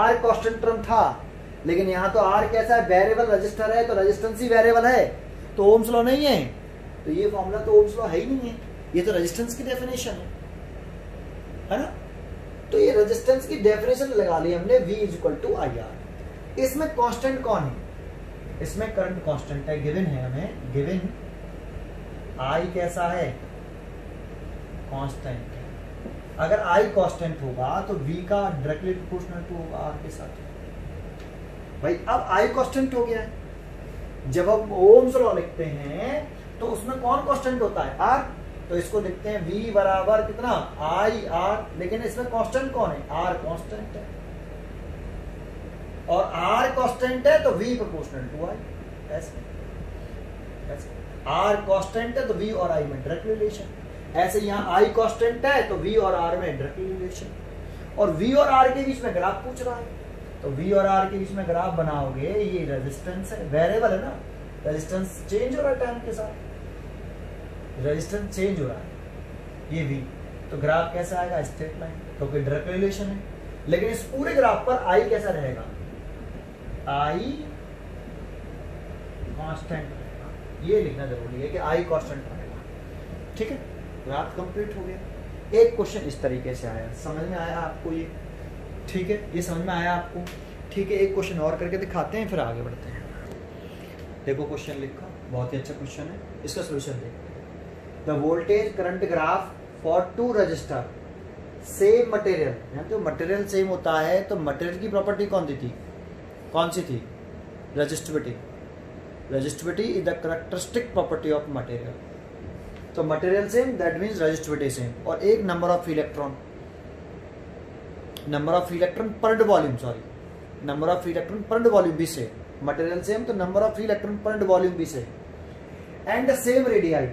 R कांस्टेंट टर्म था, लेकिन यहाँ तो R कैसा है, वेरिएबल रजिस्टर है, तो रेजिस्टेंस ही वेरिएबल है, तो ओम्स लॉ नहीं है, तो ये फॉर्मूला तो ओम्स लॉ है ही नहीं है, ये तो रेजिस्टेंस की डेफिनेशन है ना। तो ये रेजिस्टेंस की डेफिनेशन लगा ली हमने, V इक्वल टू IR। इसमें कांस्टेंट कौन है, इसमें करंट कांस्टेंट है, गिवन है हमें, गिवन I कैसा है, कांस्टेंट है। अगर I कांस्टेंट होगा तो V का डायरेक्टली प्रोपोर्शनल टू होगा R के साथ। भाई अब I कांस्टेंट हो गया है, जब हम ओम्स लॉ लिखते हैं तो उसमें कौन कांस्टेंट होता है, R, तो इसको लिखते हैं V बराबर कितना, IR, लेकिन इसमें कांस्टेंट कौन है, R कांस्टेंट है, और R कांस्टेंट है तो V प्रोपोर्शनल टू I, ऐसे R कांस्टेंट है तो V और I में डायरेक्ट रिलेशन, ऐसे यहाँ I कांस्टेंट है तो V और R में डायरेक्ट रिलेशन, और V और R के बीच में ग्राफ पूछ रहा है, तो V और R के बीच में ग्राफ बनाओगे, ये रेजिस्टेंस है, वेरिएबल है ना, रेजिस्टेंस चेंज हो रहा है टाइम के साथ, रेजिस्टेंस चेंज हो रहा है, ये V, तो ग्राफ कैसा आएगा, स्ट्रेट लाइन, क्योंकि डायरेक्ट रिलेशन है। लेकिन इस पूरे ग्राफ पर I कैसा रहेगा, I कांस्टेंट रहेगा, ये लिखना जरूरी है कि I कांस्टेंट रहेगा, ठीक है। ग्राफ कंप्लीट हो गया। एक क्वेश्चन इस तरीके से आया, समझ में आया आपको ये, ठीक है, ये समझ में आया आपको, ठीक है। एक क्वेश्चन और करके दिखाते हैं फिर आगे बढ़ते हैं। देखो क्वेश्चन लिखा, बहुत ही अच्छा क्वेश्चन है, इसका सोल्यूशन देखते हैं। The voltage current graph for 2 register same material, जानते हो मटेरियल सेम होता है तो मटेरियल की प्रॉपर्टी कौन सी थी, resistivity. Resistivity is the characteristic property of material, तो material same that means resistivity same, और एक number of electron, number of electron per volume, sorry number of electron per volume भी से, मटेरियल सेम तो number of electron per volume भी से, and same radii,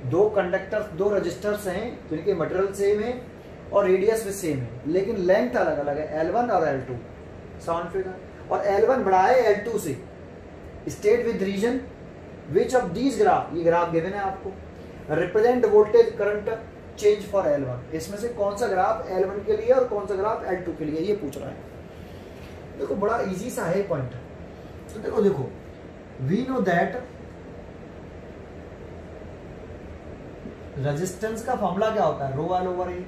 2 conductors 2 resistors हैं जिनके material same है और रेडियस भी सेम है, लेकिन लेंथ अलग अलग है, L1 और L2, साउंड फिगर, और L1 बड़ा है L2 से। State with reason which of these graph, ये ग्राफ गिवन है आपको, represent voltage current change for L1, इसमें से कौन सा ग्राफ L1 के लिए और कौन सा ग्राफ L2 के लिए, ये पूछ रहा है। देखो बड़ा इजी सा है पॉइंट, तो देखो वी नो दैट रेजिस्टेंस का फॉर्मूला क्या होता है, रो एल ओवर ए,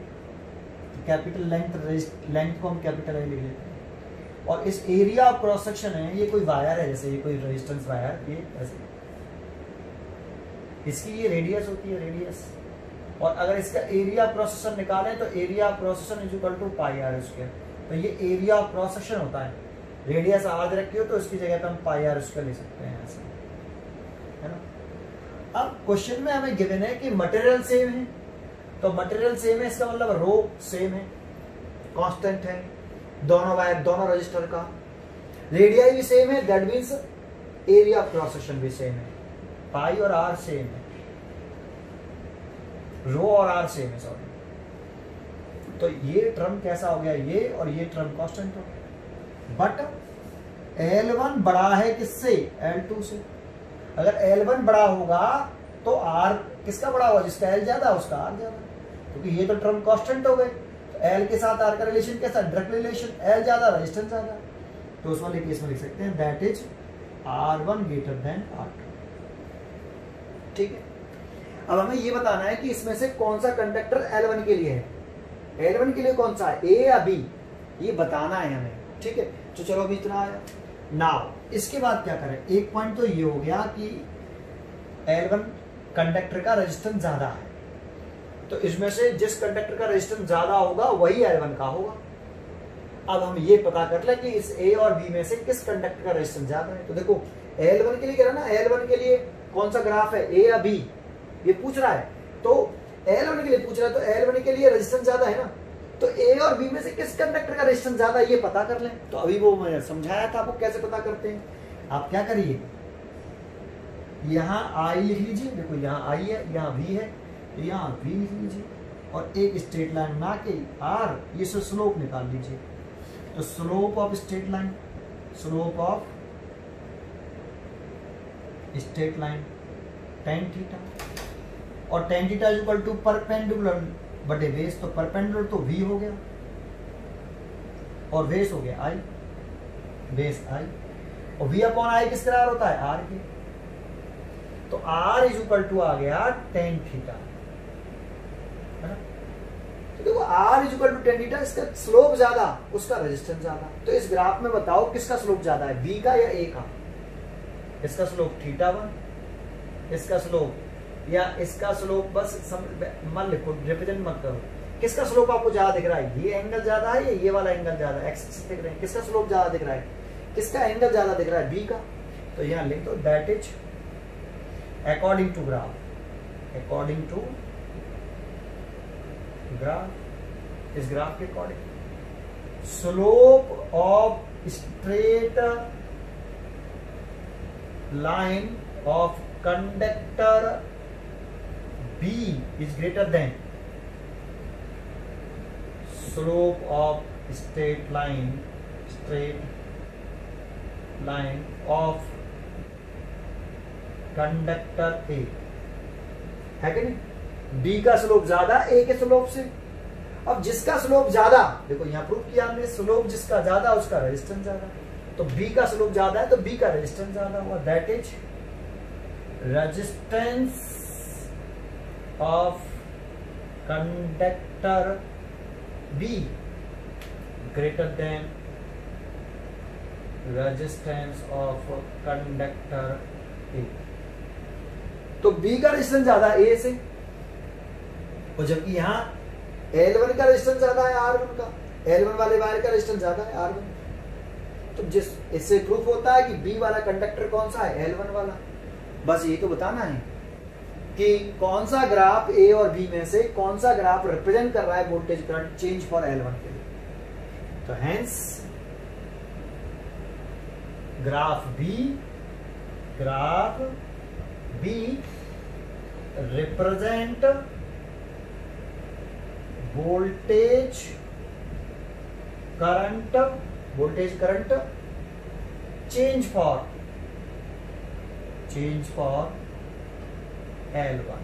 कैपिटल लेंथ को हम कैपिटल ए लिख लेते हैं, और इस एरिया ऑफ क्रॉस सेक्शन है, ये कोई वायर है, जैसे ये कोई रेजिस्टेंस वायर, ये ऐसे, इसकी ये रेडियस होती है, रेडियस और अगर इसका एरिया प्रोसेशन निकालें तो area procession is equal to pi R square. तो ये एरिया ऑफ क्रॉस सेक्शन होता है। रेडियस आर दे रखी हो तो इसकी जगह पे हम पाई आर स्क्वायर ले सकते हैं ऐसे, है ना। अब क्वेश्चन में हमें गिवन है कि मटेरियल सेम है, तो मटेरियल सेम है इसका मतलब रो सेम है, कांस्टेंट है दोनों वायर दोनों रजिस्टर का, रेडियाई भी सेम है, that means area of cross section भी सेम है, पाई और आर सेम है, रो और आर सेम है, सॉरी। तो ये टर्म कैसा हो गया, ये और ये टर्म कांस्टेंट हो गया। बट L1 बड़ा है किससे, L2 से। अगर L1 बड़ा होगा तो R किसका बड़ा होगा, जिसका L ज्यादा उसका R ज्यादा, क्योंकि ये तो टर्म कांस्टेंट हो गए। तो L के साथ R का रिलेशन कैसा, डायरेक्ट रिलेशन, L ज्यादा रेजिस्टेंस ज्यादा, तो उस वाले केस में लिख सकते हैं that is R1 greater than R2। ठीक है। अब हमें ये बताना है कि इसमें से कौन सा कंडक्टर L1 के लिए है, L1 के लिए कौन सा है, A या B, ये बताना है हमें। ठीक है, तो चलो अभी इतना आया। नाउ इसके बाद क्या करें, एक पॉइंट तो ये हो गया कि L1 कंडक्टर का रेजिस्टेंस ज्यादा है, तो इसमें से जिस कंडक्टर का रेजिस्टेंस ज्यादा होगा वही L1 का होगा। अब हम ये पता कर ले कि इस A और B में से किस कंडक्टर का रेजिस्टेंस ज्यादा है। तो देखो L1 के लिए कह रहा ना, L1 के लिए कौन सा ग्राफ है, A या B, ये पूछ रहा है। तो L1 के लिए पूछ रहा है, तो L1 के लिए रेजिस्टेंस ज्यादा है ना, तो A और B में से किस कंडक्टर का रेजिस्टेंस ज्यादा है ये पता कर लें। तो अभी वो मैंने समझाया था आपको कैसे पता करते हैं। आप क्या करिए, यहाँ I लिख लीजिए, देखो यहाँ I है, यहाँ V है, यहाँ V लिख लीजिए, और एक स्ट्रेट लाइन बना के R, ये स्लोप निकाल लीजिए। तो slope of straight line, slope of straight line tan theta, और tan theta is equal to perpendicular बटे बेस, तो परपेंडिकुलर तो V हो गया और बेस हो गया I, बेस I, और V अपॉन I किस करार होता है, R के। तो R इज इक्वल टू आ गया tan थीटा, है ना। तो देखो R is equal to tan theta, इसका स्लोप ज्यादा उसका रेजिस्टेंस ज्यादा। तो इस ग्राफ में बताओ किसका स्लोप ज्यादा है, B का या A का। इसका स्लोप θ1, इसका स्लोप या इसका स्लोप, बस मत लिखो, रिप्रेजेंट मत करो। किसका स्लोप आपको ज्यादा दिख रहा है, ये एंगल ज्यादा है या ये वाला एंगल ज्यादा है, एक्सिस दिख रहे हैं, किसका स्लोप ज्यादा दिख रहा है, किसका एंगल ज्यादा दिख रहा है, बी का। तो यहां लिख दो that is according to graph, according to graph, इस ग्राफ के according slope of straight line of conductor B is greater than slope of straight line of conductor A, है कि नहीं। B का स्लोप ज्यादा A के स्लोप से। अब जिसका स्लोप ज्यादा, देखो यहां प्रूव किया हमने, स्लोप जिसका ज्यादा उसका रेजिस्टेंस ज्यादा। तो B का स्लोप ज्यादा है तो B का रेजिस्टेंस ज्यादा हुआ, that is resistance of conductor B greater than resistance of conductor A। तो B का रेजिस्टेंस ज्यादा है A से, और जबकि यहाँ L1 का रेजिस्टेंस ज्यादा है R1 का, L1 वाले वायर का रेजिस्टेंस ज्यादा है R1। तो जिस इससे प्रूफ होता है कि B वाला कंडक्टर कौन सा है, L1 वाला। बस ये तो बताना है कि कौन सा ग्राफ A और B में से कौन सा ग्राफ रिप्रेजेंट कर रहा है voltage current change for L1 के लिए। तो hence graph B represent voltage current change for L1।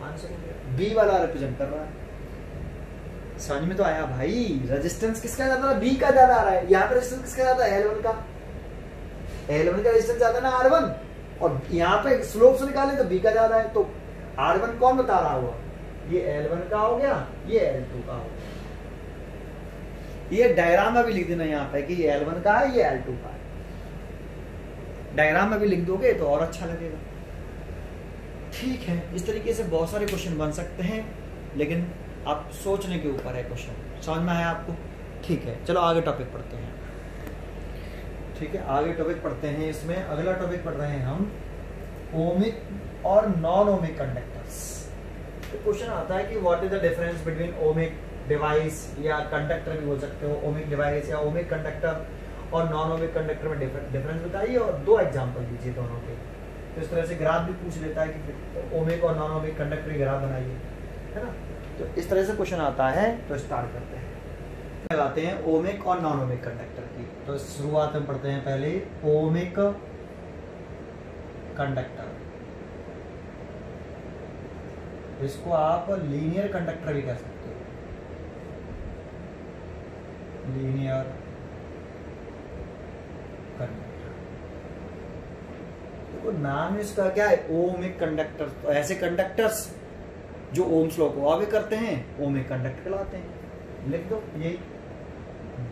Answer B वाला रिप्रेजेंट कर रहा है। समझ में तो आया भाई, रेजिस्टेंस किसका ज्यादा है, B का ज्यादा आ रहा है। यहाँ पे रेजिस्टेंस किसका ज्यादा है, L1 का। L1 का रेजिस्टेंस ज्यादा ना R1, और यहाँ पे स्लोप से निकाले तो B का ज्यादा है। तो R1 कौन बता रहा हुआ, ये L1 का हो गया, ये L2 का हो गया। ये डायग्राम में भी लिख देना यहाँ पे कि ये L1 का है, ये L2 का है। डायग्राम में भी लिख दोगे तो और अच्छा लगेगा। ठीक है, इस तरीके से बहुत सारे क्वेश्चन बन सकते हैं, लेकिन आप सोचने के ऊपर है क्वेश्चन। समझ में आया आपको? ठीक है, चलो आगे टॉपिक पढ़ते हैं। ठीक है, आगे टॉपिक पढ़ते हैं। इसमें अगला टॉपिक पढ़ रहे हैं हम ओमिक और नॉन ओमिक कंडक्टर्स। तो क्वेश्चन आता है कि what is the difference between ohmic device या कंडक्टर भी बोल सकते हो, ओमिक डिवाइस या ओमिक कंडक्टर और नॉन ओमिक कंडक्टर में डिफरेंस बताइए और 2 एग्जांपल दीजिए दोनों के। तो इस तरह से ग्राफ भी पूछ लेता है कि ओमिक और नॉन ओमिक कंडक्टर की ग्राफ बनाइए, है ना। तो इस तरह से क्वेश्चन आता है। तो स्टार्ट करते हैं, लगाते हैं ओमिक और नॉन ओमिक कंडक्टर की। तो शुरुआत में पढ़ते हैं पहले ओमिक कंडक्टर। इसको आप लीनियर कंडक्टर भी कह सकते हो, लीनियर कंडक्टर। देखो नाम इसका क्या है, ओमिक कंडक्टर। तो ऐसे कंडक्टर्स जो ओम्स लॉ को आगे करते हैं ओमिक कंडक्टर कहलाते हैं। लिख दो यही,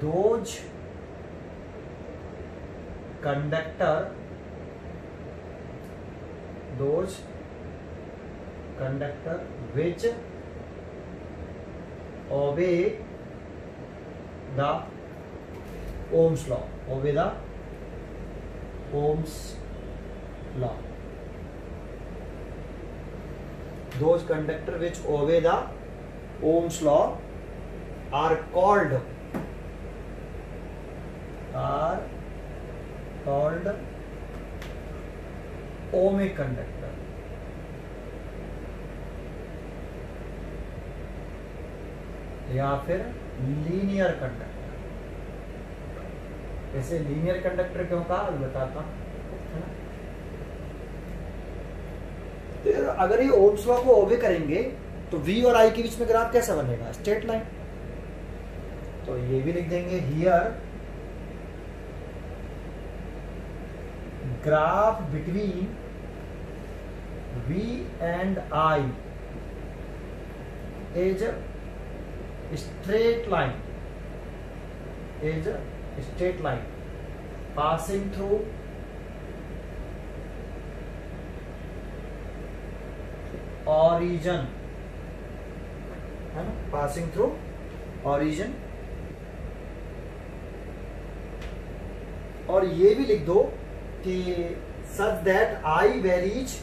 those conductor which obey the Ohm's law, obey the Ohm's law. Those conductor which obey the Ohm's law are called ohmic conductor. या फिर लीनियर कंडक्टर। ऐसे लीनियर कंडक्टर क्यों कहा बताता हूं। तो अगर ये ओम्स लॉ को ओबे करेंगे तो V और I के बीच में ग्राफ कैसा बनेगा, स्ट्रेट लाइन। तो ये भी लिख देंगे here graph between V and I is straight line passing through origin, है ना, passing through origin। और ये भी लिख दो कि such that I varies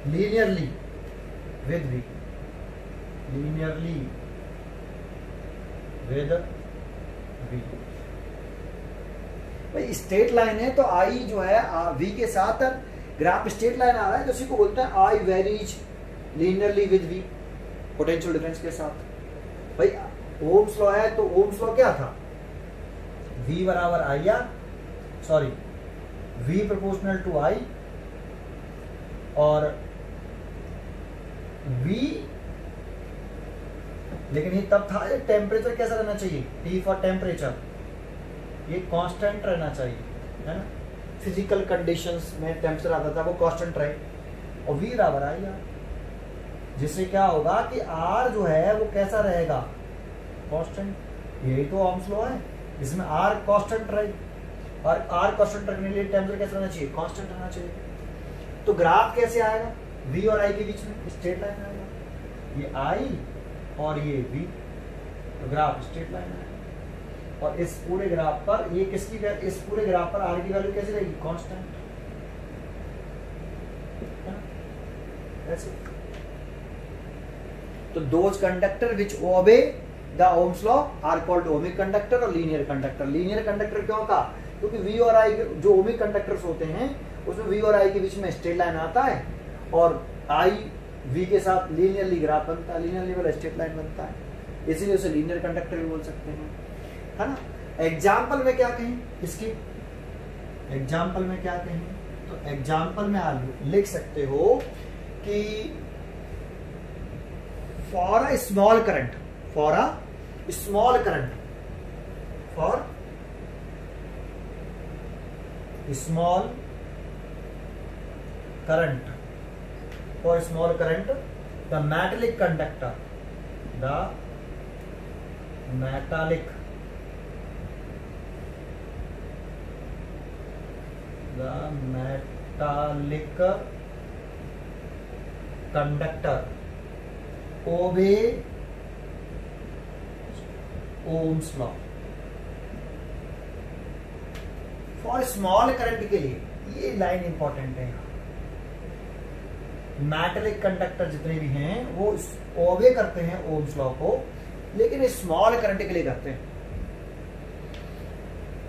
linearly with V, भाई स्ट्रेट लाइन है तो I जो है V के साथ ग्राफ स्ट्रेट लाइन आ रहा है, तो उसी को बोलते हैं I varies linearly with V, potential difference के साथ। भाई ओम्स लॉ है तो ओम्स लॉ क्या था, V बराबर IR, sorry V proportional to I और V, लेकिन ये तब था टेम्परेचर कैसा रहना चाहिए, T फॉर टेम्परेचर, ये कांस्टेंट रहना चाहिए, है ना। फिजिकल कंडीशंस में टेम्परेचर आता था वो कांस्टेंट रहे, और V बराबर IR, जिससे क्या होगा कि R जो है वो कैसा रहेगा, कांस्टेंट। यही तो ओम्स लॉ है, इसमें R कांस्टेंट रहे, और R कांस्टेंट रखने के लिए टेम्परेचर कैसा रहना चाहिए, कांस्टेंट रहना चाहिए। तो ग्राफ कैसे आएगा, V और I के बीच में स्ट्रेट लाइन आएगा, ये I और ये V, तो ग्राफ स्ट्रेट लाइन आएगा। और इस पूरे ग्राफ पर ये किसकी, इस पूरे ग्राफ पर R की वैल्यू कैसे रहेगी, कांस्टेंट, ऐसे। तो those conductor which obey the Ohm's law are called ohmic conductor और लीनियर कंडक्टर। लीनियर कंडक्टर क्यों कहा, क्योंकि V और I जो ओमिक कंडक्टर्स होते हैं उसमें V और I के बीच में स्ट्रेट लाइन आता है, और I V के साथ लीनियरली ग्राफ बनता है, लीनियरली वाला स्ट्रेट लाइन बनता है, इसीलिए उसे लीनियर कंडक्टर भी बोल सकते हैं, है ना। एग्जाम्पल में क्या कहें इसकी, एग्जाम्पल में क्या कहें, तो एग्जाम्पल में आप लिख सकते हो कि for a small current, for small current the metallic conductor metallic conductor obeys Ohm's law. For small current के लिए ये लाइन इंपॉर्टेंट है। मेटालिक कंडक्टर जितने भी हैं वो ओबे करते हैं ओम्स लॉ को, लेकिन स्मॉल करंट के लिए करते हैं।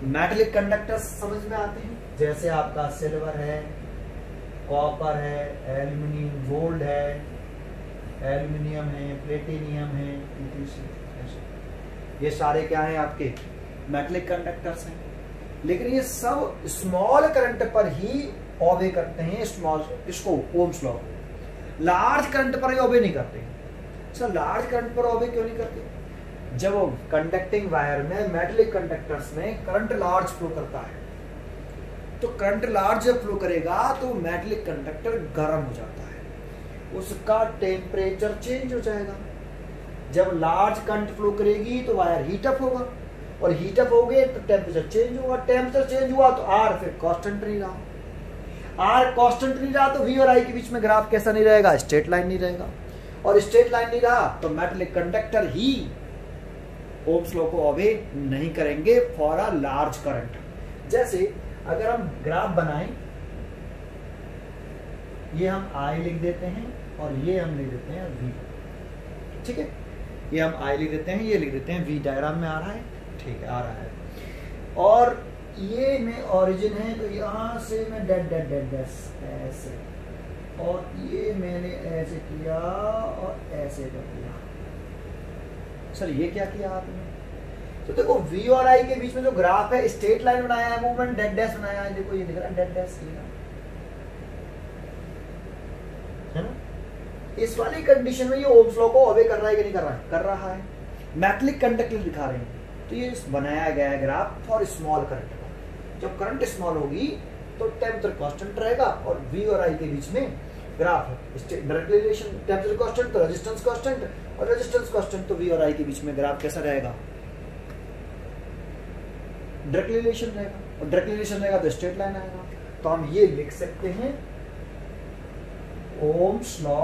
मेटालिक कंडक्टर समझ में आते हैं, जैसे आपका सिल्वर है, कॉपर है, एल्यूमिनियम, गोल्ड है, एल्यूमिनियम है, प्लेटिनियम है, ये सारे क्या हैं आपके मेटालिक कंडक्टर्स हैं। लेकिन ये सब स्मॉल करंट पर ही ओबे करते हैं, स्मॉल इसको ओम्स लॉ को। लार्ज करंट पर ओबे नहीं करते। सर लार्ज करंट पर ओबे क्यों नहीं करते? जब कंडक्टिंग वायर में मेटालिक कंडक्टर्स में करंट लार्ज फ्लो करता है, तो करंट लार्ज जब फ्लो करेगा तो मेटालिक कंडक्टर गर्म हो जाता है, उसका टेम्परेचर चेंज हो जाएगा। जब लार्ज करंट फ्लो करेगी तो वायर हीट अप होगा, और हीट अप हो गए तो टेम्परेचर चेंज होगा। टेम्परेचर चेंज हुआ तो आर फिर कांस्टेंट नहीं रहा। आर कांस्टेंट नहीं रहा तो वी और आई के बीच में ग्राफ कैसा नहीं रहेगा? स्ट्रेट लाइन नहीं रहेगा। और स्ट्रेट लाइन नहीं रहा तो मेटालिक कंडक्टर ही ओम्स लॉ को ओबे नहीं करेंगे फॉर अ लार्ज करंट। जैसे अगर हम ग्राफ बनाएं, ये हम आई लिख देते हैं और ये हम लिख देते हैं वी। ठीक है, ये हम आई लिख देते हैं, ये लिख देते हैं वी। डायग्राम में आ रहा है? ठीक है, आ रहा है। और ये में ओरिजिन है तो यहां से मैं डेड डेड डेड ऐसे, और ये मैंने ऐसे किया और ऐसे कर दिया। सर ये क्या किया आपने? तो देखो वी और आई के बीच में जो ग्राफ है स्ट्रेट लाइन बनाया है, मूवमेंट डेड डैश बनाया है। देखो ये दिख रहा है डेड डैश है ना। इस वाली कंडीशन में ये ओम्स लॉ को ओबे कर रहा है कि नहीं कर रहा है? कर रहा है। मेटालिक कंडक्टर दिखा रहे हैं तो ये बनाया गया है ग्राफ फॉर स्मॉल करंट। जब करंट स्मॉल होगी तो टेम्परेचर कांस्टेंट रहेगा, और वी और आई के बीच में ग्राफ है डायरेक्ट रिलेशन। टेम्परेचर कांस्टेंट तो रेजिस्टेंस कांस्टेंट, और रेजिस्टेंस कांस्टेंट तो वी और आई के बीच में ग्राफ कैसा रहेगा? डायरेक्ट रिलेशन रहेगा, और डायरेक्ट रिलेशन रहेगा तो स्ट्रेट लाइन आएगा। तो हम ये लिख सकते हैं Ohm's law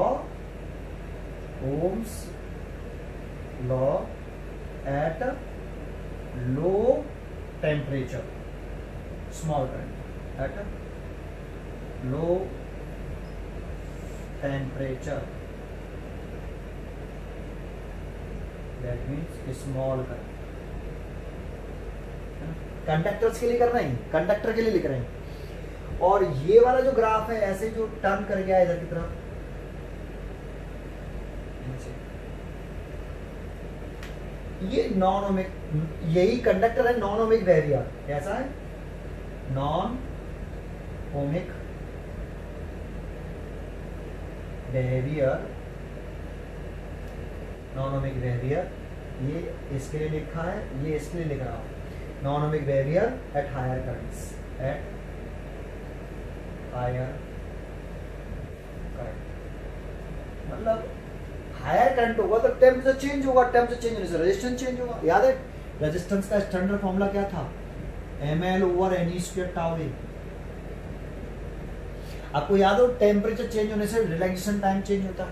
at low temperature small current at low temperature, that means small current. Conductors के लिए करना ही, कंडक्टर के लिए लिख रहे हैं। और ये वाला जो ग्राफ है ऐसे जो टर्न कर गया इधर की तरफ, ये नॉन ओमिक, यही कंडक्टर है नॉन ओमिक बेरियर। कैसा है? Non ohmic barrier, non ohmic barrier. ये इसके लिए लिखा है, ये इसके लिए लिख रहा हूं। Non ohmic behaviour at higher currents, at higher current. मतलब हायर करंट होगा तो टेम्परेचर चेंज होगा, टेम्परेचर चेंज होने से रेजिस्टेंस चेंज होगा। याद है रेजिस्टेंस का स्टैंडर्ड फॉर्मूला क्या था? ml/ne²τ। आपको याद हो टेम्परेचर चेंज होने से रिलैक्सेशन टाइम चेंज होता है,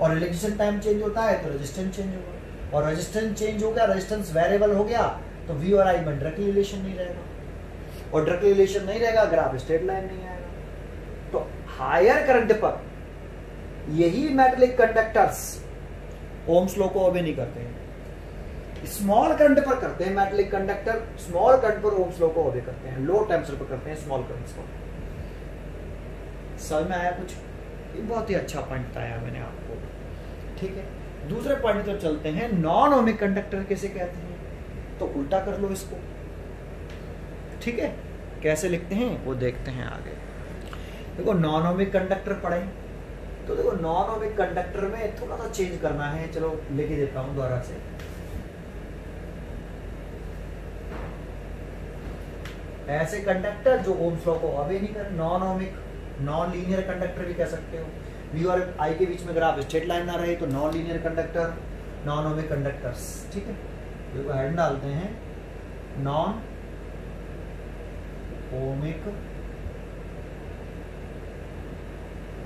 और रिलैक्सेशन टाइम चेंज होता है तो रेजिस्टेंस चेंज होगा, और रेजिस्टेंस चेंज हो गया, रेजिस्टेंस वेरिएबल हो गया तो वी और आई में डायरेक्ट रिलेशन नहीं रहेगा, और डायरेक्ट रिलेशन नहीं रहेगा ग्राफ स्ट्रेट लाइन नहीं आएगा। तो हायर करंट पर यही मेटालिक कंडक्टर्स ओम्स लॉ को ओबे नहीं करते हैं, स्मॉल करंट पर करते हैं। मेटालिक कंडक्टर स्मॉल करंट पर ओम्स लॉ को ओबे करते हैं, लो टेम्परेचर पर करते हैं स्मॉल करंट्स को। समझ में आया कुछ? ये बहुत ही अच्छा पॉइंट बताया मैंने आपको। ठीक है, दूसरे पॉइंट पर चलते हैं। नॉन ओमिक कंडक्टर कैसे कहते हैं? तो उल्टा कर लो इसको। ठीक है, कैसे लिखते हैं वो देखते हैं आगे। देखो नॉन ओमिक कंडक्टर पढ़े तो देखो नॉन ओमिक कंडक्टर में थोड़ा सा चेंज करना है। चलो लिख देता हूं दोबारा से। ऐसे कंडक्टर जो ओम्स लॉ को ओबे नहीं कर, non ohmic, non linear conductor भी कह सकते हो। वी और आई के बीच में ग्राफ स्ट्रेट लाइन ना रहे तो non linear conductor. Non ohmic conductors. ठीक है, देखो हेड डालते हैं non ohmic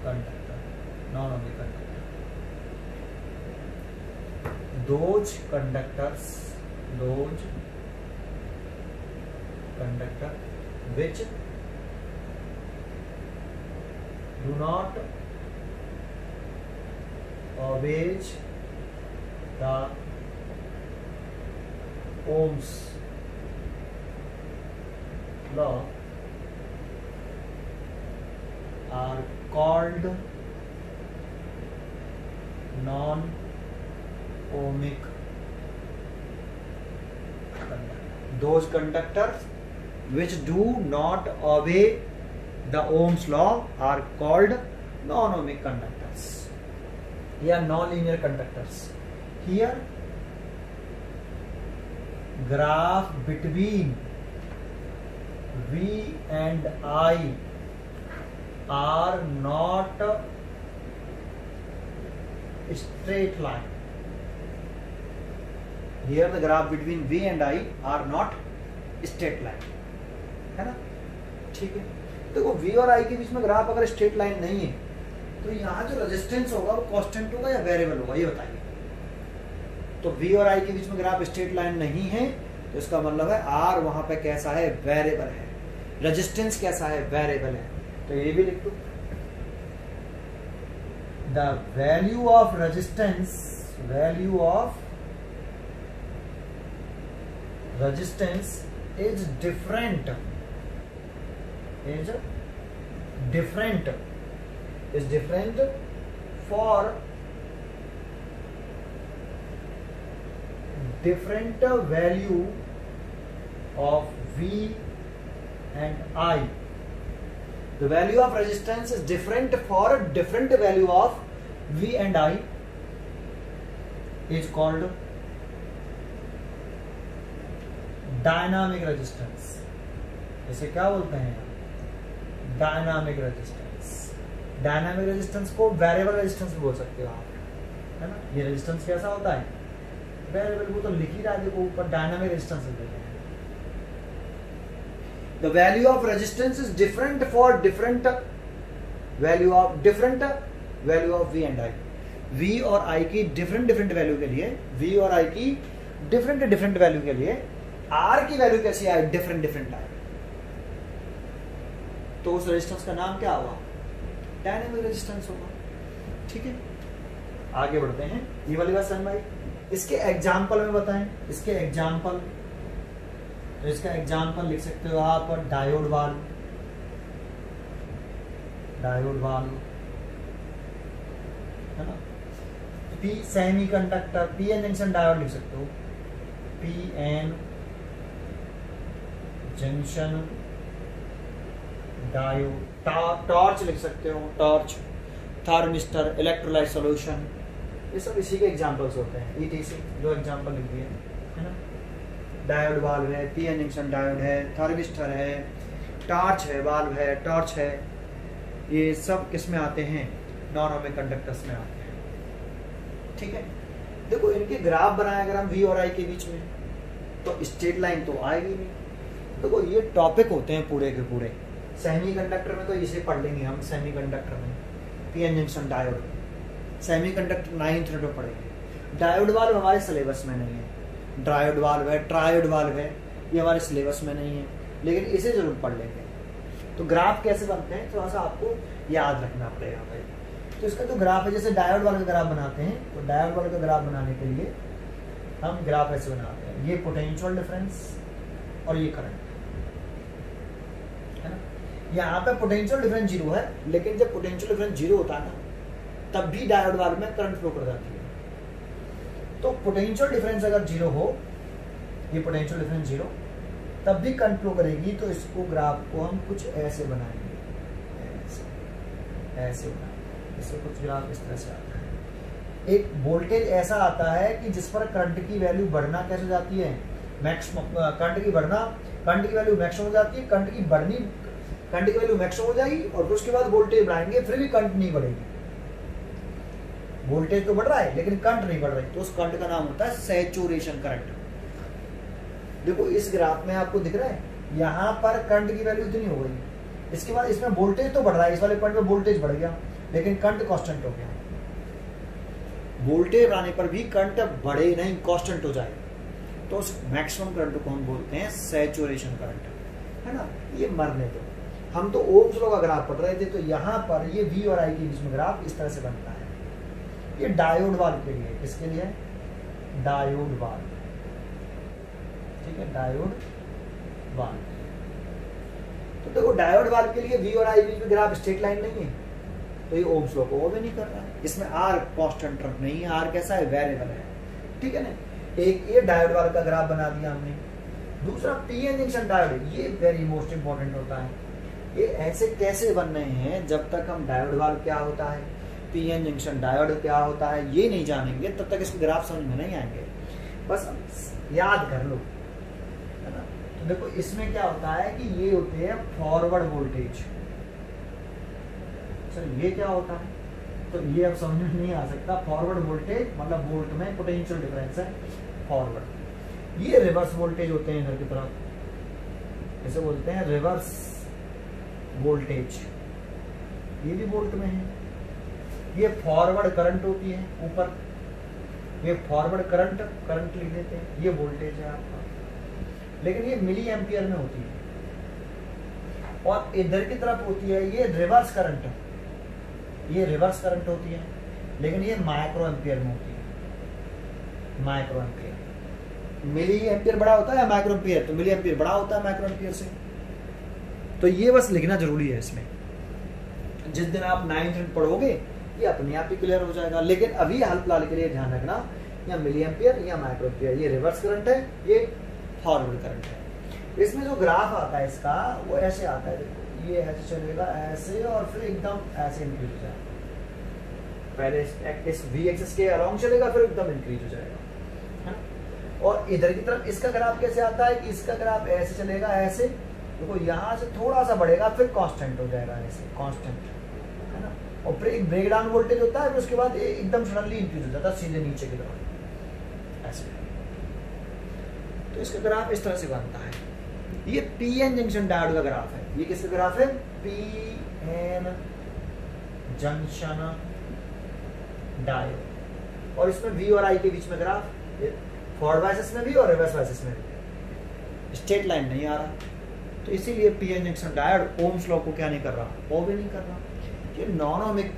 conductor, non ohmic conductor, those conductor which do not obey the Ohm's law are called non-ohmic conductor. Those conductors which do not obey the Ohm's law are called non-ohmic conductors या non-linear conductors. Here graph between V and I are not straight line. Here the graph between V and I are not straight line, है ना। ठीक है, देखो V और I के बीच में graph अगर स्ट्रेट लाइन नहीं है तो यहाँ जो रेजिस्टेंस होगा वो कांस्टेंट होगा या वेरिएबल होगा, ये बताइए। तो V और I के बीच में ग्राफ स्ट्रेट लाइन नहीं है तो इसका मतलब है R वहां पे कैसा है, वेरिएबल है। रेजिस्टेंस कैसा है, वेरिएबल है। तो ये भी लिख दो, the value of resistance is different for different value of V and I. The value of resistance is different for different value of V and I is called dynamic resistance. इसे क्या बोलते हैं, डायनामिक रेजिस्टेंस। डायनामिक रेजिस्टेंस को variable resistance भी बोल सकते हो आप, है ना। ये रेजिस्टेंस कैसा होता है, वेरिएबल। वो तो लिख ही रहा है देखो ऊपर, डायनामिक रेजिस्टेंस देते हैं। The value of resistance is different for different value of V and I. V और आई की डिफरेंट वैल्यू के लिए, वी और आई की डिफरेंट वैल्यू के लिए आर की वैल्यू कैसी आए, डिफरेंट आए। तो उस रेजिस्टेंस का नाम क्या होगा, डायनामिक रेजिस्टेंस होगा। ठीक है, आगे बढ़ते हैं। ये वाली बात समझ में आई। इसके एग्जाम्पल में बताएं, इसके एग्जाम्पल। तो इसका एग्जाम्पल लिख सकते हो आप, डायोड वाल्व, है ना। P semiconductor, P N junction diode लिख सकते हो, P N junction diode. Torch लिख सकते हो, टॉर्च, थर्मिस्टर, इलेक्ट्रोलाइट सॉल्यूशन, ये सब इसी के एग्जांपल्स होते हैं। ईटीसी जो एग्जांपल लिख दिए, है ना। डायोड वाल्व है, पी एन जंक्शन डायोड है, थर्मिस्टर है, टॉर्च है, वाल्व है, टॉर्च है, ये सब किसमें आते हैं, नॉन ओमिक कंडक्टर्स में आते हैं। ठीक है, देखो इनके ग्राफ बनाए अगर हम वी और आई के बीच में तो स्ट्रेट लाइन तो आएगी नहीं। देखो ये टॉपिक होते हैं पूरे के पूरे। सेमीकंडक्टर में तो इसे पढ़ लेंगे हम, सेमीकंडक्टर में PN junction diode, semiconductor 9th में पढ़ेंगे। डायोड वाल्व हमारे सिलेबस में नहीं है, डायोड वाल्व है, ट्रायोड वाल्व है, ये हमारे सिलेबस में नहीं है, लेकिन इसे जरूर पढ़ लेंगे। तो ग्राफ कैसे बनते हैं थोड़ा सा आपको याद रखना पड़ेगा भाई। तो इसका जो ग्राफ है, जैसे डायोड वाले का ग्राफ बनाते हैं, तो डायोड वाले का ग्राफ बनाने के लिए हम ग्राफ ऐसे बनाते हैं, ये पोटेंशियल डिफरेंस और ये करंट, है ना। यहाँ पे पोटेंशियल डिफरेंस 0 है, लेकिन जब पोटेंशियल डिफरेंस 0 होता है ना, तब भी डायोड वाले में करंट फ्लो कर जाती है। तो पोटेंशियल डिफरेंस अगर 0 हो, ये पोटेंशियल डिफरेंस 0, तब भी करंट फ्लो करेगी। तो इसको ग्राफ को हम कुछ ऐसे बनाएंगे, ऐसे बनाएंगे, इससे कुछ ग्राफ इस तरह से आता है। एक वोल्टेज ऐसा आता है कि जिस पर करंट की वैल्यू बढ़ना कैसे जाती है, मैक्सिमम। करंट की वैल्यू मैक्सिमम हो जाती है, करंट की वैल्यू मैक्सिमम हो जाएगी और फिर उसके बाद वोल्टेज बढ़ाएंगे, फिर भी करंट नहीं बढ़ेगी। वोल्टेज तो बढ़ रहा है लेकिन करंट नहीं बढ़ रही, तो उस करंट का नाम होता है सैचुरेशन करंट। देखो इस ग्राफ में आपको दिख रहा है, यहाँ पर करंट की वैल्यू इतनी हो गई, इसके बाद इसमें वोल्टेज तो बढ़ रहा है, इस वाले पॉइंट में वोल्टेज बढ़ गया लेकिन करंट कांस्टेंट हो गया। वोल्टेज बढ़ाने पर भी करंट बढ़े नहीं, कांस्टेंट हो जाए, तो उस मैक्सिमम करंट को हम बोलते हैं सैचुरेशन करंट, है ना। ये मरने दो, हम तो ओम्स लॉ का ग्राफ पढ़ रहे थे, तो यहाँ पर ये V और I के बीच में ग्राफ इस तरह से बनता है। ये डायोड वाल्व के लिए, किसके लिए? डायोड वाल्व, ठीक है, डायोड वाल्व। तो देखो डायोड वाल्व के लिए V और I बीच में ग्राफ स्ट्रेट लाइन नहीं है, तो ये ओम्स लॉ को ओबे नहीं कर रहा है। इसमें R कांस्टेंट नहीं है, R कैसा है? वेरिएबल है, ठीक है ना। एक ये डायोड वाल्व का ग्राफ बना दिया हमने। दूसरा पीएन जंक्शन डायोड, ये वेरी मोस्ट इंपॉर्टेंट होता है। ये ऐसे कैसे बन रहे हैं, जब तक हम डायोड वाल्व क्या होता है, पीएन जंक्शन डायोड क्या होता है, ये नहीं जानेंगे तब तक इसके ग्राफ समझ में नहीं आएंगे। बस याद कर लो, है ना। तो देखो इसमें क्या होता है कि ये होते हैं फॉरवर्ड वोल्टेज। चलो ये क्या होता है, तो ये अब समझ में नहीं आ सकता। फॉरवर्ड वोल्टेज मतलब वोल्ट में पोटेंशियल डिफरेंस है फॉरवर्ड। ये रिवर्स वोल्टेज होते हैं इधर की तरफ, इसे बोलते हैं रिवर्स वोल्टेज, ये भी वोल्ट में है। ये फॉरवर्ड करंट होती है ऊपर, ये फॉरवर्ड करंट लिख देते हैं, ये वोल्टेज है आपका, लेकिन ये मिली एम्पियर में होती है। और इधर की तरफ होती है ये रिवर्स करंट, ये रिवर्स करंट होती है, लेकिन ये माइक्रो एम्पियर में होती है। माइक्रो एम्पियर, मिली एम्पियर बड़ा होता है या माइक्रो एम्पियर? तो मिली एम्पियर बड़ा होता है माइक्रो एम्पियर से। तो ये बस लिखना जरूरी है इसमें। जिस दिन आप 9th पढ़ोगे ये अपने आप ही क्लियर हो जाएगा। लेकिन अभी हाल फिलहाल के लिए ध्यान रखना, या मिली एम्पियर या माइक्रो एम्पियर, ये रिवर्स करंट है, ये फॉरवर्ड करंट है। इसमें जो ग्राफ आता है इसका वो ऐसे आता है, देखो ये ऐसे चलेगा ऐसे, और फिर एकदम ऐसे इंक्रीज हो जाएगा। पहले इस V एक्सिस के अराउंड चलेगा, फिर एकदम इंक्रीज हो जाएगा, है ना। और इधर की तरफ इसका ग्राफ कैसे आता है कि इसका ग्राफ ऐसे चलेगा ऐसे, देखो यहाँ से थोड़ा सा बढ़ेगा फिर कांस्टेंट हो जाएगा ऐसे, कांस्टेंट, है ना। और फिर एक ब्रेक डाउन वोल्टेज होता है, फिर उसके बाद एकदम सडनली इंक्रीज हो जाता है सीधे नीचे की तरफ ऐसे। तो इसका ग्राफ इस तरह से बनता है। ये पीएन जंक्शन डायोड का ग्राफ है। ये किसका ग्राफ है? PN junction diode. और इसमें V और I के बीच में ग्राफ, फॉरवर्ड बायसेस में भी और रिवर्स बायसेस में भी, स्ट्रेट लाइन नहीं आ रहा। तो इसीलिए PN junction diode Ohm's law को क्या नहीं कर रहा, वो भी नहीं कर रहा। ये नॉन ओमिक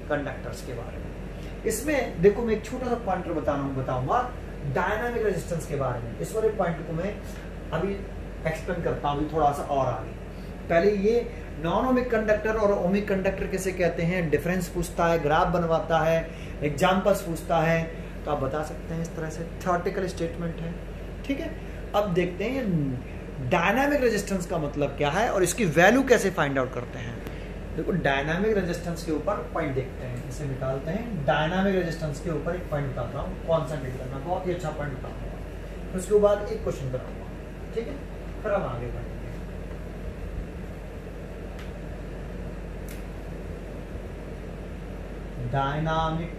कंडक्टर्स के बारे में। इसमें देखो मैं एक छोटा सा पॉइंटर बताऊंगा डायनामिक रेजिस्टेंस के बारे में। इस वाले पॉइंट को मैं अभी एक्सप्लेन करता हूँ थोड़ा सा और आगे। पहले ये नॉन ओमिक कंडक्टर और ओमिक कंडक्टर कैसे कहते हैं, डिफरेंस पूछता है, ग्राफ बनवाता है, एग्जाम्पल्स पूछता है, तो आप बता सकते हैं इस तरह से। थ्योरेटिकल स्टेटमेंट है, ठीक है। अब देखते हैं डायनामिक रेजिस्टेंस का मतलब क्या है और इसकी वैल्यू कैसे फाइंड आउट करते हैं। देखो डायनामिक रेजिस्टेंस के ऊपर पॉइंट देखते हैं, इसे निकालते हैं। डायनामिक रेजिस्टेंस के ऊपर एक पॉइंट बताता हूँ, कॉन्सेंट्रेट करना, बहुत ही अच्छा पॉइंट बताऊंगा। उसके बाद एक क्वेश्चन कराऊंगा, ठीक है, फिर हम आगे बढ़ेंगे। डायनामिक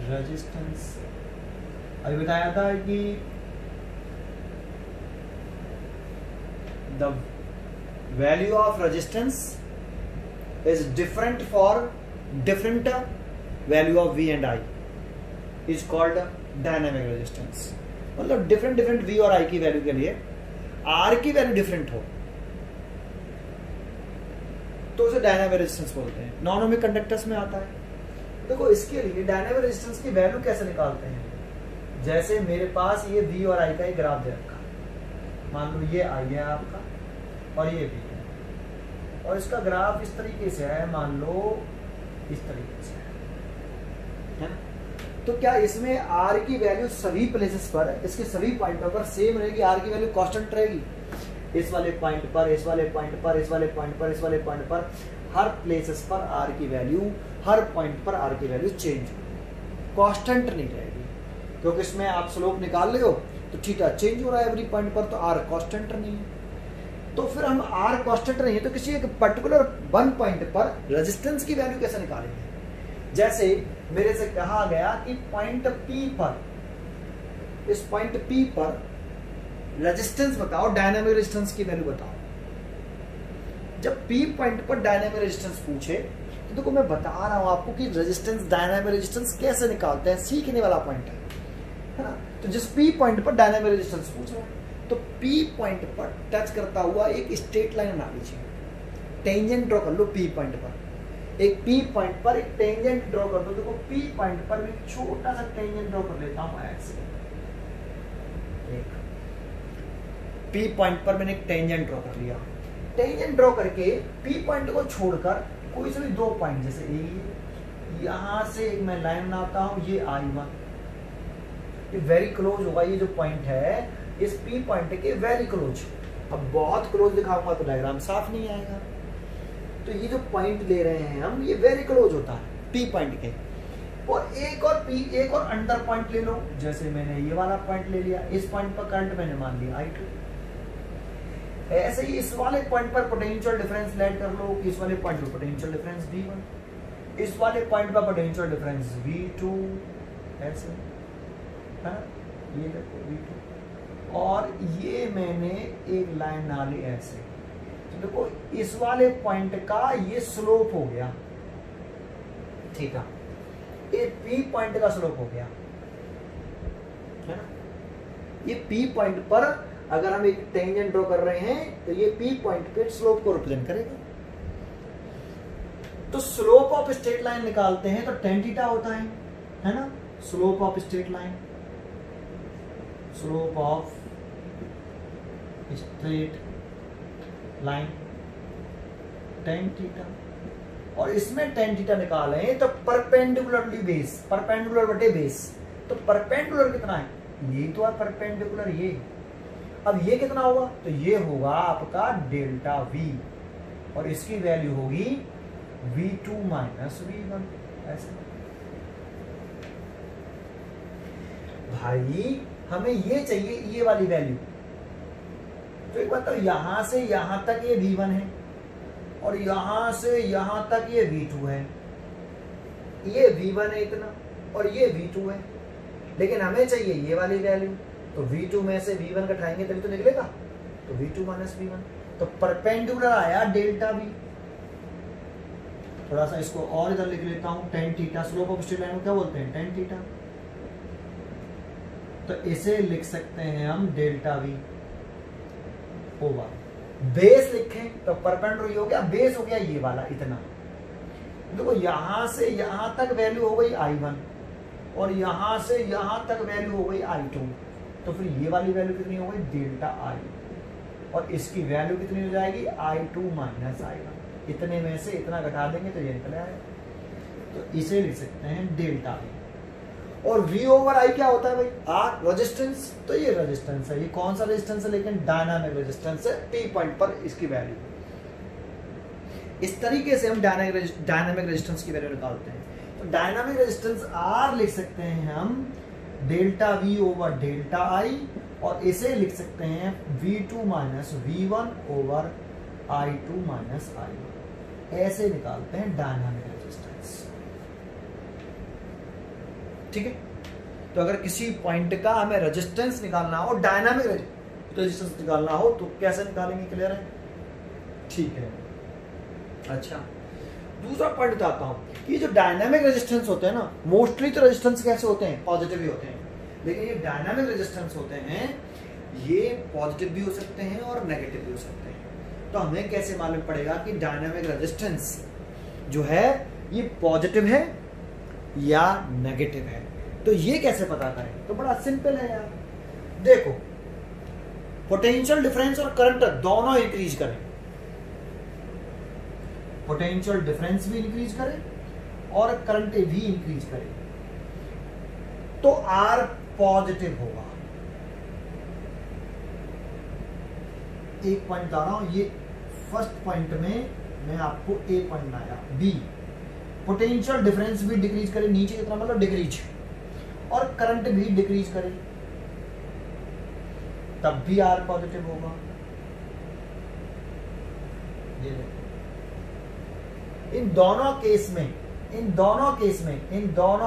रेजिस्टेंस अभी बताया था कि the value of resistance is different for different value of V and I is called dynamic resistance. मतलब डिफरेंट V और I की वैल्यू के लिए R की वैल्यू डिफरेंट हो तो उसे डायनामिक रेजिस्टेंस बोलते हैं। नॉन ओमिक कंडक्टर्स में आता है। देखो इसके लिए डायनामिक रेजिस्टेंस की वैल्यू कैसे निकालते हैं। जैसे मेरे पास ये V और I का एक ग्राफ दे रखा, मान लो ये I है आपका और ये V है, और इसका ग्राफ इस तरीके से है, मान लो इस तरीके से है। तो क्या इसमें R की वैल्यू सभी प्लेसेस पर, इसके सभी पॉइंटों पर सेम रहेगी? R की वैल्यू कांस्टेंट रहेगी? इस वाले पॉइंट पर, इस वाले पॉइंट पर, इस वाले पॉइंट पर, इस वाले पॉइंट पर, हर प्लेसेस पर R की वैल्यू, हर पॉइंट पर R की वैल्यू चेंज कांस्टेंट नहीं रहेगी। क्योंकि इसमें आप स्लोप निकाल रहे हो तो थीटा चेंज हो रहा है एवरी पॉइंट पर, तो R कांस्टेंट नहीं है। तो फिर हम R कांस्टेंट नहीं है तो किसी एक पर्टिकुलर वन पॉइंट पर रेजिस्टेंस की वैल्यू कैसे निकालेंगे? जैसे मेरे से कहा गया कि पॉइंट P पर, इस पॉइंट P पर रेजिस्टेंस बताओ, डायनामिक रेजिस्टेंस की वैल्यू बताओ। जब P पॉइंट पर डायनामिक रेजिस्टेंस पूछे तो देखो मैं बता रहा हूं आपको कि रेजिस्टेंस, डायनामिक रेजिस्टेंस कैसे निकालते हैं, सीखने वाला पॉइंट है ना। तो जिस P पॉइंट पर डायनामिक रेजिस्टेंस पूछ रहा है तो P पॉइंट पर टच करता हुआ एक स्ट्रेट लाइन बना लीजिए, टेंजेंट ड्रॉ कर लो P पॉइंट पर, एक P पॉइंट पर एक टेंजेंट ड्रॉ कर दो। देखो P पॉइंट पर मैं छोटा सा टेंजेंट ड्रॉ कर लेता हूं ऐसे, P पॉइंट पर मैंने एक टेंजेंट ड्रॉ कर लिया। टेंजेंट ड्रॉ करके P पॉइंट को छोड़कर कोई से भी दो पॉइंट, जैसे यहां से एक मैं लाइन बनाता हूं, ये I1, ये वेरी क्लोज होगा, ये जो पॉइंट है इस P पॉइंट के वेरी क्लोज। अब बहुत क्लोज दिखाऊंगा तो डायग्राम साफ नहीं आएगा, तो ये जो पॉइंट ले रहे हैं हम, ये वेरी क्लोज होता है P पॉइंट के। और एक और अंडर पॉइंट ले लो, जैसे मैंने ये वाला पॉइंट ले लिया, इस पॉइंट पर करंट मैंने मान लिया I2। ऐसे ही इस वाले पॉइंट पर पोटेंशियल डिफरेंस लेट कर लो, इस वाले पॉइंट पर पोटेंशियल डिफरेंस V1, इस वाले पॉइंट पर पोटेंशियल डिफरेंस V2, ऐसे है, ये देखो V2, और ये मैंने एक लाइन डाली ऐसे। तो देखो इस वाले पॉइंट का ये स्लोप हो गया, ठीक है, ये P पॉइंट का स्लोप हो गया है ना। ये P पॉइंट पर अगर हम एक टेंजेंट ड्रॉ कर रहे हैं तो ये P पॉइंट पे स्लोप को रिप्रेजेंट करेगा। तो स्लोप ऑफ स्ट्रेट लाइन निकालते हैं तो tan थीटा होता है ना। Slope of straight line, slope of straight line tan theta, और इसमें tan थीटा निकालें तो परपेंडिकुलरली बेस, परपेंडिकुलर बटे बेस, तो परपेंडिकुलर कितना है, ये तो है परपेंडिकुलर ये। अब ये कितना होगा, तो ये होगा आपका डेल्टा V, और इसकी वैल्यू होगी V2 माइनस V1, ऐसे। भाई हमें ये चाहिए, ये वाली वैल्यू। तो एक बात तो यहां से यहां तक ये V1 है, और यहां से यहां तक ये V2 है, ये V1 है इतना, और ये V2 है, लेकिन हमें चाहिए ये वाली वैल्यू। तो V2 में से V1 घटाएंगे तभी तो निकलेगा, तो V2 माइनस V1, तो परपेंडिकुलर आया डेल्टा V। थोड़ा सा इसको और इधर लिख लेता हूं, tan theta, slope of straight line को क्या बोलते हैं, tan थीटा। तो इसे लिख सकते हैं हम डेल्टा V ओवर बेस। लिखें तो परपेंडिकुलर हो गया, बेस हो गया ये वाला इतना। देखो यहां से यहां तक वैल्यू हो गई I1, और यहां से यहां तक वैल्यू हो गई I2, तो फिर ये वाली वैल्यू कितनी हो गई, डेल्टा I, और इसकी वैल्यू कितनी हो जाएगी, I2 माइनस I1। इतने में से इतना घटा देंगे तो ये निकल आएगा, तो इसे लिख सकते हैं डेल्टा V। और V ओवर I क्या होता है भाई, R रेजिस्टेंस, तो ये रेजिस्टेंस है, ये कौन सा रेजिस्टेंस है, लेकिन डायनामिक रेजिस्टेंस है P पॉइंट पर इसकी वैल्यू। इस तरीके से हम डायनामिक रेजिस्टेंस की वैल्यू निकालते हैं। तो डायनामिक रेजिस्टेंस R लिख सकते हैं हम delta V over delta I, और इसे लिख सकते हैं V2 minus V1 over I2 minus I1। ऐसे निकालते हैं डायनामिक रेजिस्टेंस, ठीक है। तो अगर किसी पॉइंट का हमें रेजिस्टेंस निकालना हो, डायनामिक रेजिस्टेंस निकालना हो, तो कैसे निकालेंगे, क्लियर है, ठीक है। अच्छा, दूसरा पॉइंट बताता हूं कि जो डायनामिक रेजिस्टेंस होते हैं ना, मोस्टली तो रेजिस्टेंस कैसे होते हैं, पॉजिटिव ही होते हैं, लेकिन ये डायनामिक रेजिस्टेंस होते हैं, ये पॉजिटिव भी हो सकते हैं और नेगेटिव भी हो सकते हैं। तो हमें कैसे मालूम पड़ेगा कि डायनामिक रेजिस्टेंस जो है ये पॉजिटिव है या नेगेटिव है, तो ये कैसे पता करें, तो बड़ा सिंपल है यार। देखो पोटेंशियल डिफरेंस और करंट दोनों इंक्रीज करें, पोटेंशियल डिफरेंस भी इंक्रीज करें और करंट भी इंक्रीज करें, तो R पॉजिटिव होगा। एक पॉइंट बता रहा हूं, ये फर्स्ट पॉइंट में मैं आपको ए पॉइंट आया, बी पोटेंशियल डिफरेंस भी डिक्रीज करे, नीचे कितना मतलब डिक्रीज, और करंट भी डिक्रीज करे, तब भी R पॉजिटिव होगा। ये इन दोनों केस में इन दोनों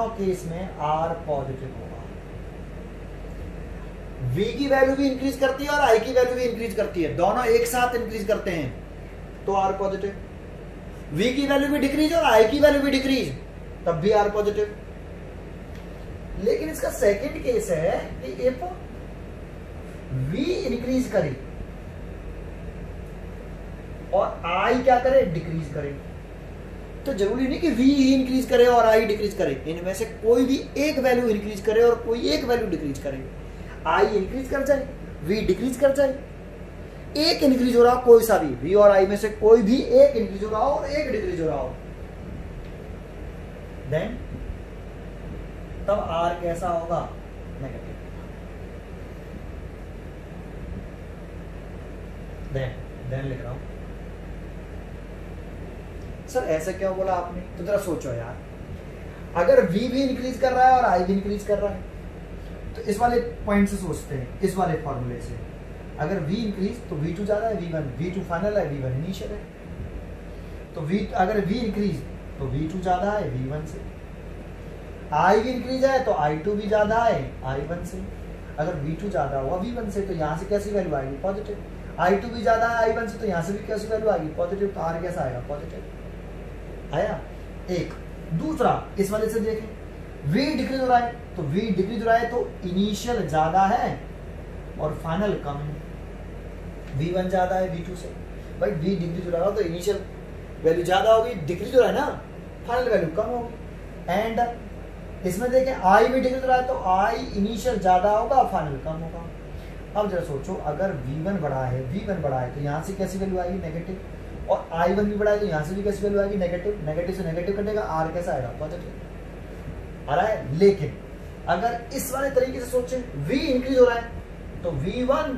केस में आर पॉजिटिव होगा। V की वैल्यू भी इंक्रीज करती है और I की वैल्यू भी इंक्रीज करती है, दोनों एक साथ इंक्रीज करते हैं तो आर पॉजिटिव। V की वैल्यू भी डिक्रीज और I की वैल्यू भी डिक्रीज, तब भी आर पॉजिटिव। लेकिन इसका सेकंड केस है कि इफ V इंक्रीज करे और I क्या करे, डिक्रीज करे, तो जरूरी नहीं कि V ही इंक्रीज करे और I डिक्रीज करे, इनमें से कोई भी एक वैल्यू इंक्रीज करे और कोई एक वैल्यू डिक्रीज करे। I इंक्रीज कर जाए, V डिक्रीज कर जाए, एक इंक्रीज हो रहा हो कोई सा भी, V और I में से कोई भी एक इंक्रीज हो रहा हो और एक डिक्रीज हो रहा हो, देन तब R कैसा होगा, नेगेटिव। देन लिख रहा हूं। सर ऐसा क्यों बोला आपने, तो जरा सोचो यार, अगर V भी इंक्रीज कर रहा है और I भी इंक्रीज कर रहा है, तो इस वाले पॉइंट से सोचते हैं, इस वाले फॉर्मूले से, अगर V इंक्रीज तो V2 ज्यादा है, V2 फाइनल है, V1 इनिशियल है, तो अगर V इंक्रीज तो V2 ज्यादा है V1 से, I भी इंक्रीज है तो I2 भी ज्यादा है I1 से, अगर V2 ज्यादा हुआ V1 से तो यहाँ से कैसी वैल्यू आएगी, पॉजिटिव। I2 भी ज्यादा है I1 से तो यहाँ से भी कैसी वैल्यू आएगी, पॉजिटिव, तो R कैसा आएगा, पॉजिटिव आया। एक दूसरा इस वाले से देखें, V डिक्रीज हो रहा है तो V डिक्रीज हो रहा है तो इनिशियल ज्यादा है और फाइनल कम है, V1 ज्यादा है V2 से, भाई V डिक्रीज हो रहा है तो इनिशियल वैल्यू ज्यादा होगी, डिक्रीज हो रहा है ना, फाइनल वैल्यू कम होगी। एंड इसमें देखें I भी डिक्रीज हो रहा है तो I इनिशियल ज्यादा होगा, फाइनल कम होगा। अब जरा सोचो, अगर V1 बड़ा है, V1 बड़ा है तो यहाँ से कैसी वैल्यू आएगी, नेगेटिव, और I1 भी बड़ा है तो यहाँ से भी कैसी वैल्यू आएगी, नेगेटिव। नेगेटिव से नेगेटिव कटेगा, R कैसा आएगा, पॉजिटिव आ रहा है। लेकिन अगर इस वाले तरीके से सोचें, V इंक्रीज हो रहा है तो V1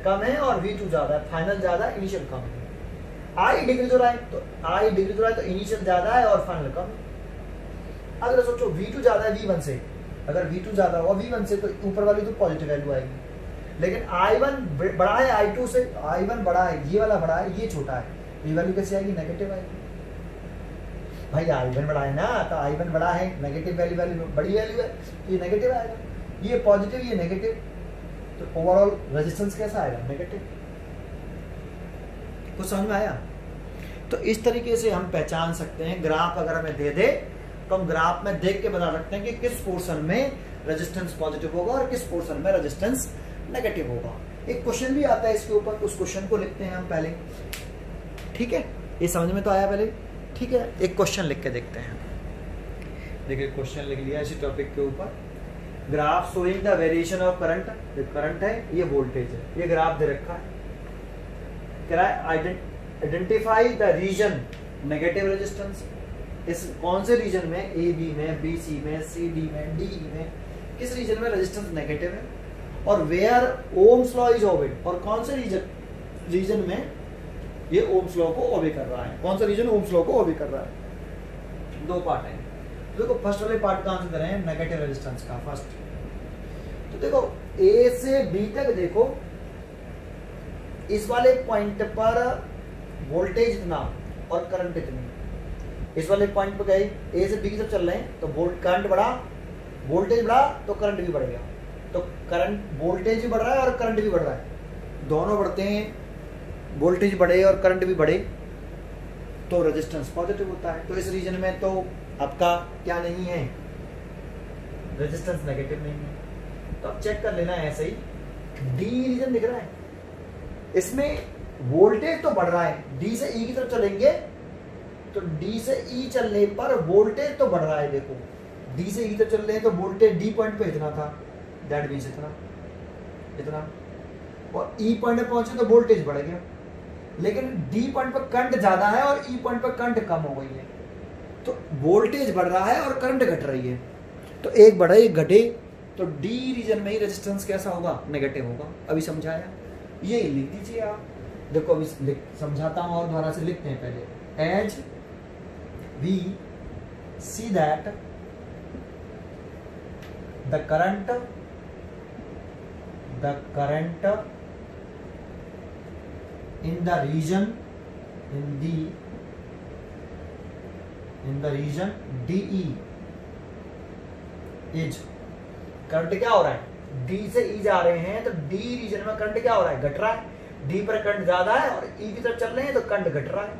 कम है और V2 ज्यादा है, फाइनल ज्यादा है, इनिशियल कम है। I डिक्रीज हो रहा है तो इनिशियल ज्यादा है और फाइनल कम है। अगर सोचो V2 ज्यादा है V1 से, अगर V2 ज्यादा हुआ V1 से तो ऊपर वाली तो पॉजिटिव वैल्यू आएगी, लेकिन I1 बड़ा है I2 से, I1 बड़ा है, ये वाला बड़ा है, ये छोटा है, ये वैल्यू कैसे आएगी, नेगेटिव आएगी। भाई I1 बड़ा है ना, तो I1 बड़ा है, नेगेटिव वैल्यू बड़ी वैल्यू है तो ये नेगेटिव आएगा, ये पॉजिटिव ये नेगेटिव, तो ओवरऑल रेजिस्टेंस कैसा आएगा, नेगेटिव। कुछ समझ में आया? तो इस तरीके से हम पहचान सकते हैं, ग्राफ अगर हमें दे दे तो हम ग्राफ में देख के बता सकते हैं कि किस पोर्शन में रेजिस्टेंस पॉजिटिव होगा और किस पोर्शन में रेजिस्टेंस नेगेटिव होगा। एक क्वेश्चन भी आता है इसके ऊपर, उस क्वेश्चन को लिखते हैं हम पहले, ठीक है? ये समझ में तो आया पहले, ठीक है? एक क्वेश्चन लिख के देखते हैं। देखिए क्वेश्चन लिख लिया इसी टॉपिक के ऊपर, graph showing the variation of current, current है, ये वोल्टेज है, ये ग्राफ दे रखा है, कह रहा है identify the region negative resistance. इस कौन से रीजन में, ए बी में, बी सी में, सी डी में, डी ई में, किस रीजन में रेजिस्टेंस नेगेटिव है, और where Ohm's law is obeyed, और कौन से रीजन में ये ओम्स लॉ को ओबे कर रहा है, कौन सा रीजन ओम्स लॉ को ओबे कर रहा है। दो पार्ट है, देखो फर्स्ट वाले पार्ट का आंसर करें नेगेटिव रेजिस्टेंस का फर्स्ट। तो देखो ए से बी तक देखो, इस वाले पॉइंट पर वोल्टेज इतना और करंट इतनी, इस वाले पॉइंट पर गए ए से बी की तरफ चल रहे हैं तो करंट बढ़ा, वोल्टेज बढ़ा तो करंट भी बढ़ गया, तो करंट वोल्टेज भी बढ़ रहा है और करंट भी बढ़ रहा है, दोनों बढ़ते हैं, वोल्टेज बढ़े और करंट भी बढ़े तो रेजिस्टेंस पॉजिटिव होता है। तो इस रीजन में तो आपका क्या नहीं है, रेजिस्टेंस नेगेटिव नहीं है। तो अब चेक कर लेना है, ऐसे ही डी रीजन दिख रहा है, इसमें वोल्टेज तो बढ़ रहा है, डी से ई की तरफ चलेंगे तो डी से ई चलने पर वोल्टेज तो बढ़ रहा है, देखो डी से ई की तरफ चल रहे हैं तो वोल्टेज डी पॉइंट पे इतना था, दैट मींस इतना, और ई पॉइंट पे पहुंचे तो वोल्टेज बढ़ गया, लेकिन डी पॉइंट पर करंट ज्यादा है और ई पॉइंट पर करंट कम हो गई है, तो वोल्टेज बढ़ रहा है और करंट घट रही है, तो एक बढ़े एक घटे, तो डी रीजन में ही रेजिस्टेंस कैसा होगा, नेगेटिव होगा। अभी समझाया, ये लिख दीजिए आप, देखो अभी समझाता हूं और दोबारा से लिखते हैं पहले। As we see that the current in the region in the region DE is, current क्या हो रहा है, D से E जा रहे हैं तो D रीजन में करंट क्या हो रहा है, घट रहा है। D पर करंट ज्यादा है और E की तरफ चल रहे हैं तो करंट घट रहा है।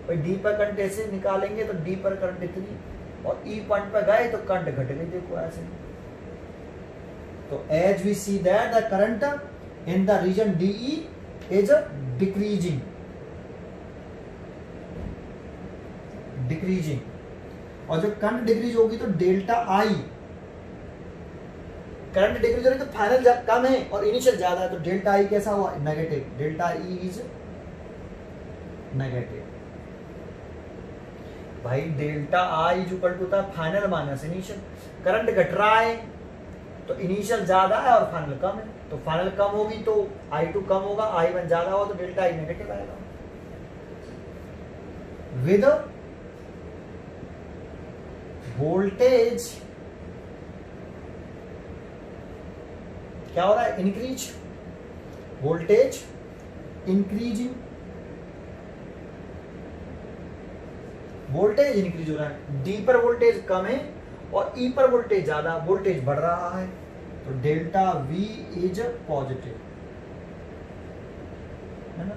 भाई D पर करंट ऐसे निकालेंगे तो D पर करंट इतनी और E पॉइंट पर गए तो करंट घट गई, देखो ऐसे। तो as we see that the current in the region DE is decreasing, और जब करंट डिक्रीज होगी तो डेल्टा आई, करंट डिक्रीज हो रही तो फाइनल कम है और इनिशियल ज्यादा है, तो डेल्टा आई कैसा हुआ, negative. Delta E is negative. भाई डेल्टा आई जो इक्वल टू होता है फाइनल माइनस इनिशियल। करंट घट रहा है तो इनिशियल ज्यादा है और फाइनल कम है, तो फाइनल कम होगी तो I2 कम होगा, I1 ज्यादा होगा तो डेल्टा आई नेगेटिव आएगा। विद वोल्टेज क्या हो रहा है, increase, voltage increasing, voltage increase हो रहा है। डी पर वोल्टेज कम है और ई पर वोल्टेज ज्यादा, वोल्टेज बढ़ रहा है, तो डेल्टा वी इज पॉजिटिव, है ना।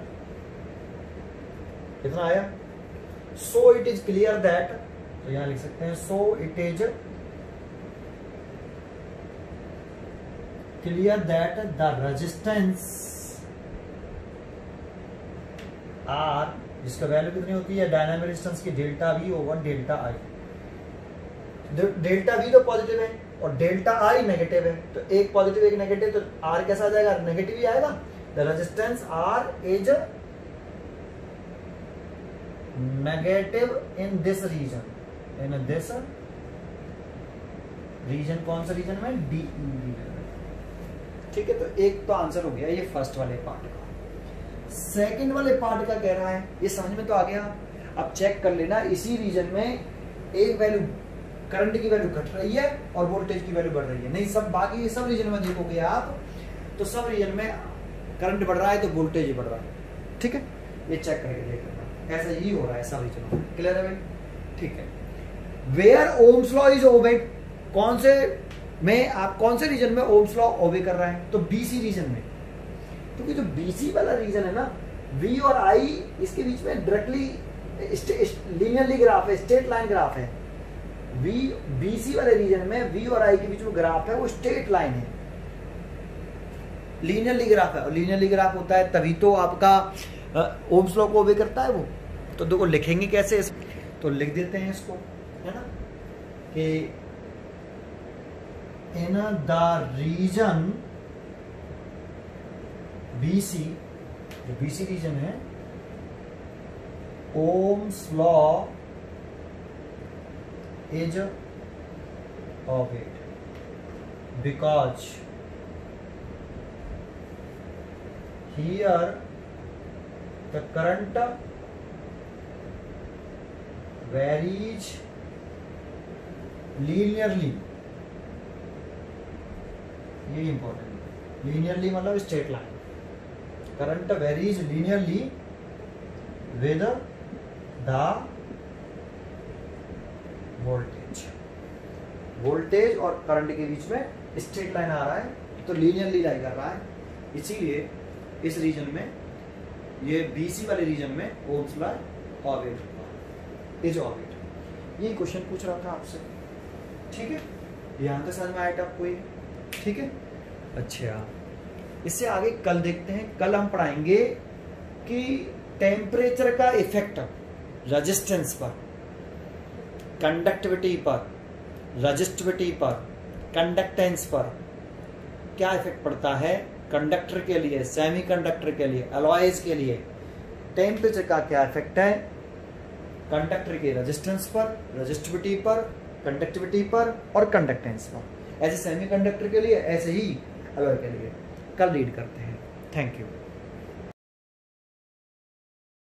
कितना आया, so it is clear that, तो यहां लिख सकते हैं so it is clear that the resistance are, जिसका वैल्यू कितनी होती है डायनामिक रेजिस्टेंस की, delta we over delta I. Delta we तो पॉजिटिव है और डेल्टा आई नेगेटिव है, तो एक पॉजिटिव एक नेगेटिव, तो आर कैसा आ जाएगा, नेगेटिव ही आएगा। The resistance R is negative in this region, in this region, कौन सा रीजन में, डी रीजन में। ठीक है, तो एक तो आंसर हो गया ये फर्स्ट वाले पार्ट का। सेकंड वाले पार्ट का कह रहा है, ये समझ में तो आ गया। अब चेक कर लेना, इसी रीजन में एक वैल्यू करंट की वैल्यू घट रही है और वोल्टेज की वैल्यू बढ़ रही है। नहीं, सब बाकी सब रीजन में देखोगे आप तो सब रीजन में करंट बढ़ रहा है तो वोल्टेज बढ़ रहा है। ठीक है, ये चेक करके देख लेना, ऐसा ही हो रहा है सब रीजन में। क्लियर है भाई? ठीक है। Where Ohm's law is obeyed, कौन से में आप कौन से रीजन में ओम्स लॉ ओबे कर रहा है, तो बीसी रीजन में। क्योंकि जो बीसी वाला रीजन है ना, वी और आई इसके बीच में डायरेक्टली लीनियरली ग्राफ है, स्ट्रेट लाइन ग्राफ है। वी बीसी वाले रीजन में वी और आई के बीच में ग्राफ है, वो स्ट्रेट लाइन है, लीनियरली ग्राफ है। और लीनियरली ग्राफ होता है तभी तो आपका ओम्स लॉ को ओबे करता है वो। तो देखो लिखेंगे कैसे, तो लिख देते हैं इसको, है ना, कि इन द रीजन BC, जो BC रीजन है, ohms law is obeyed because here the current varies linearly, ये इंपॉर्टेंट है। लीनियरली मतलब straight line, current varies linearly with the voltage. Voltage और करंट के बीच में स्ट्रेट लाइन आ रहा है तो लीनियरली लाई कर रहा है, इसीलिए इस रीजन में, ये बीसी वाले रीजन में ओम्स लॉ ऑबेड इज ऑबेड। ये क्वेश्चन पूछ रहा था आपसे। ठीक है, यहां तक समझ में आया आपको ये? ठीक है, अच्छा। इससे आगे कल देखते हैं। कल हम पढ़ाएंगे कि टेम्परेचर का इफेक्ट रेजिस्टेंस पर, कंडक्टिविटी पर, रेजिस्टिविटी पर, कंडक्टेंस पर क्या इफेक्ट पड़ता है कंडक्टर के लिए, सेमीकंडक्टर के लिए, अलॉयज के लिए। टेम्परेचर का क्या इफेक्ट है कंडक्टर के रेजिस्टेंस पर, रेजिस्टिविटी पर, कंडक्टिविटी पर और कंडक्टेंस पर। ऐसे सेमीकंडक्टर के लिए, ऐसे ही अलॉय के लिए। कल रीड करते हैं। Thank you.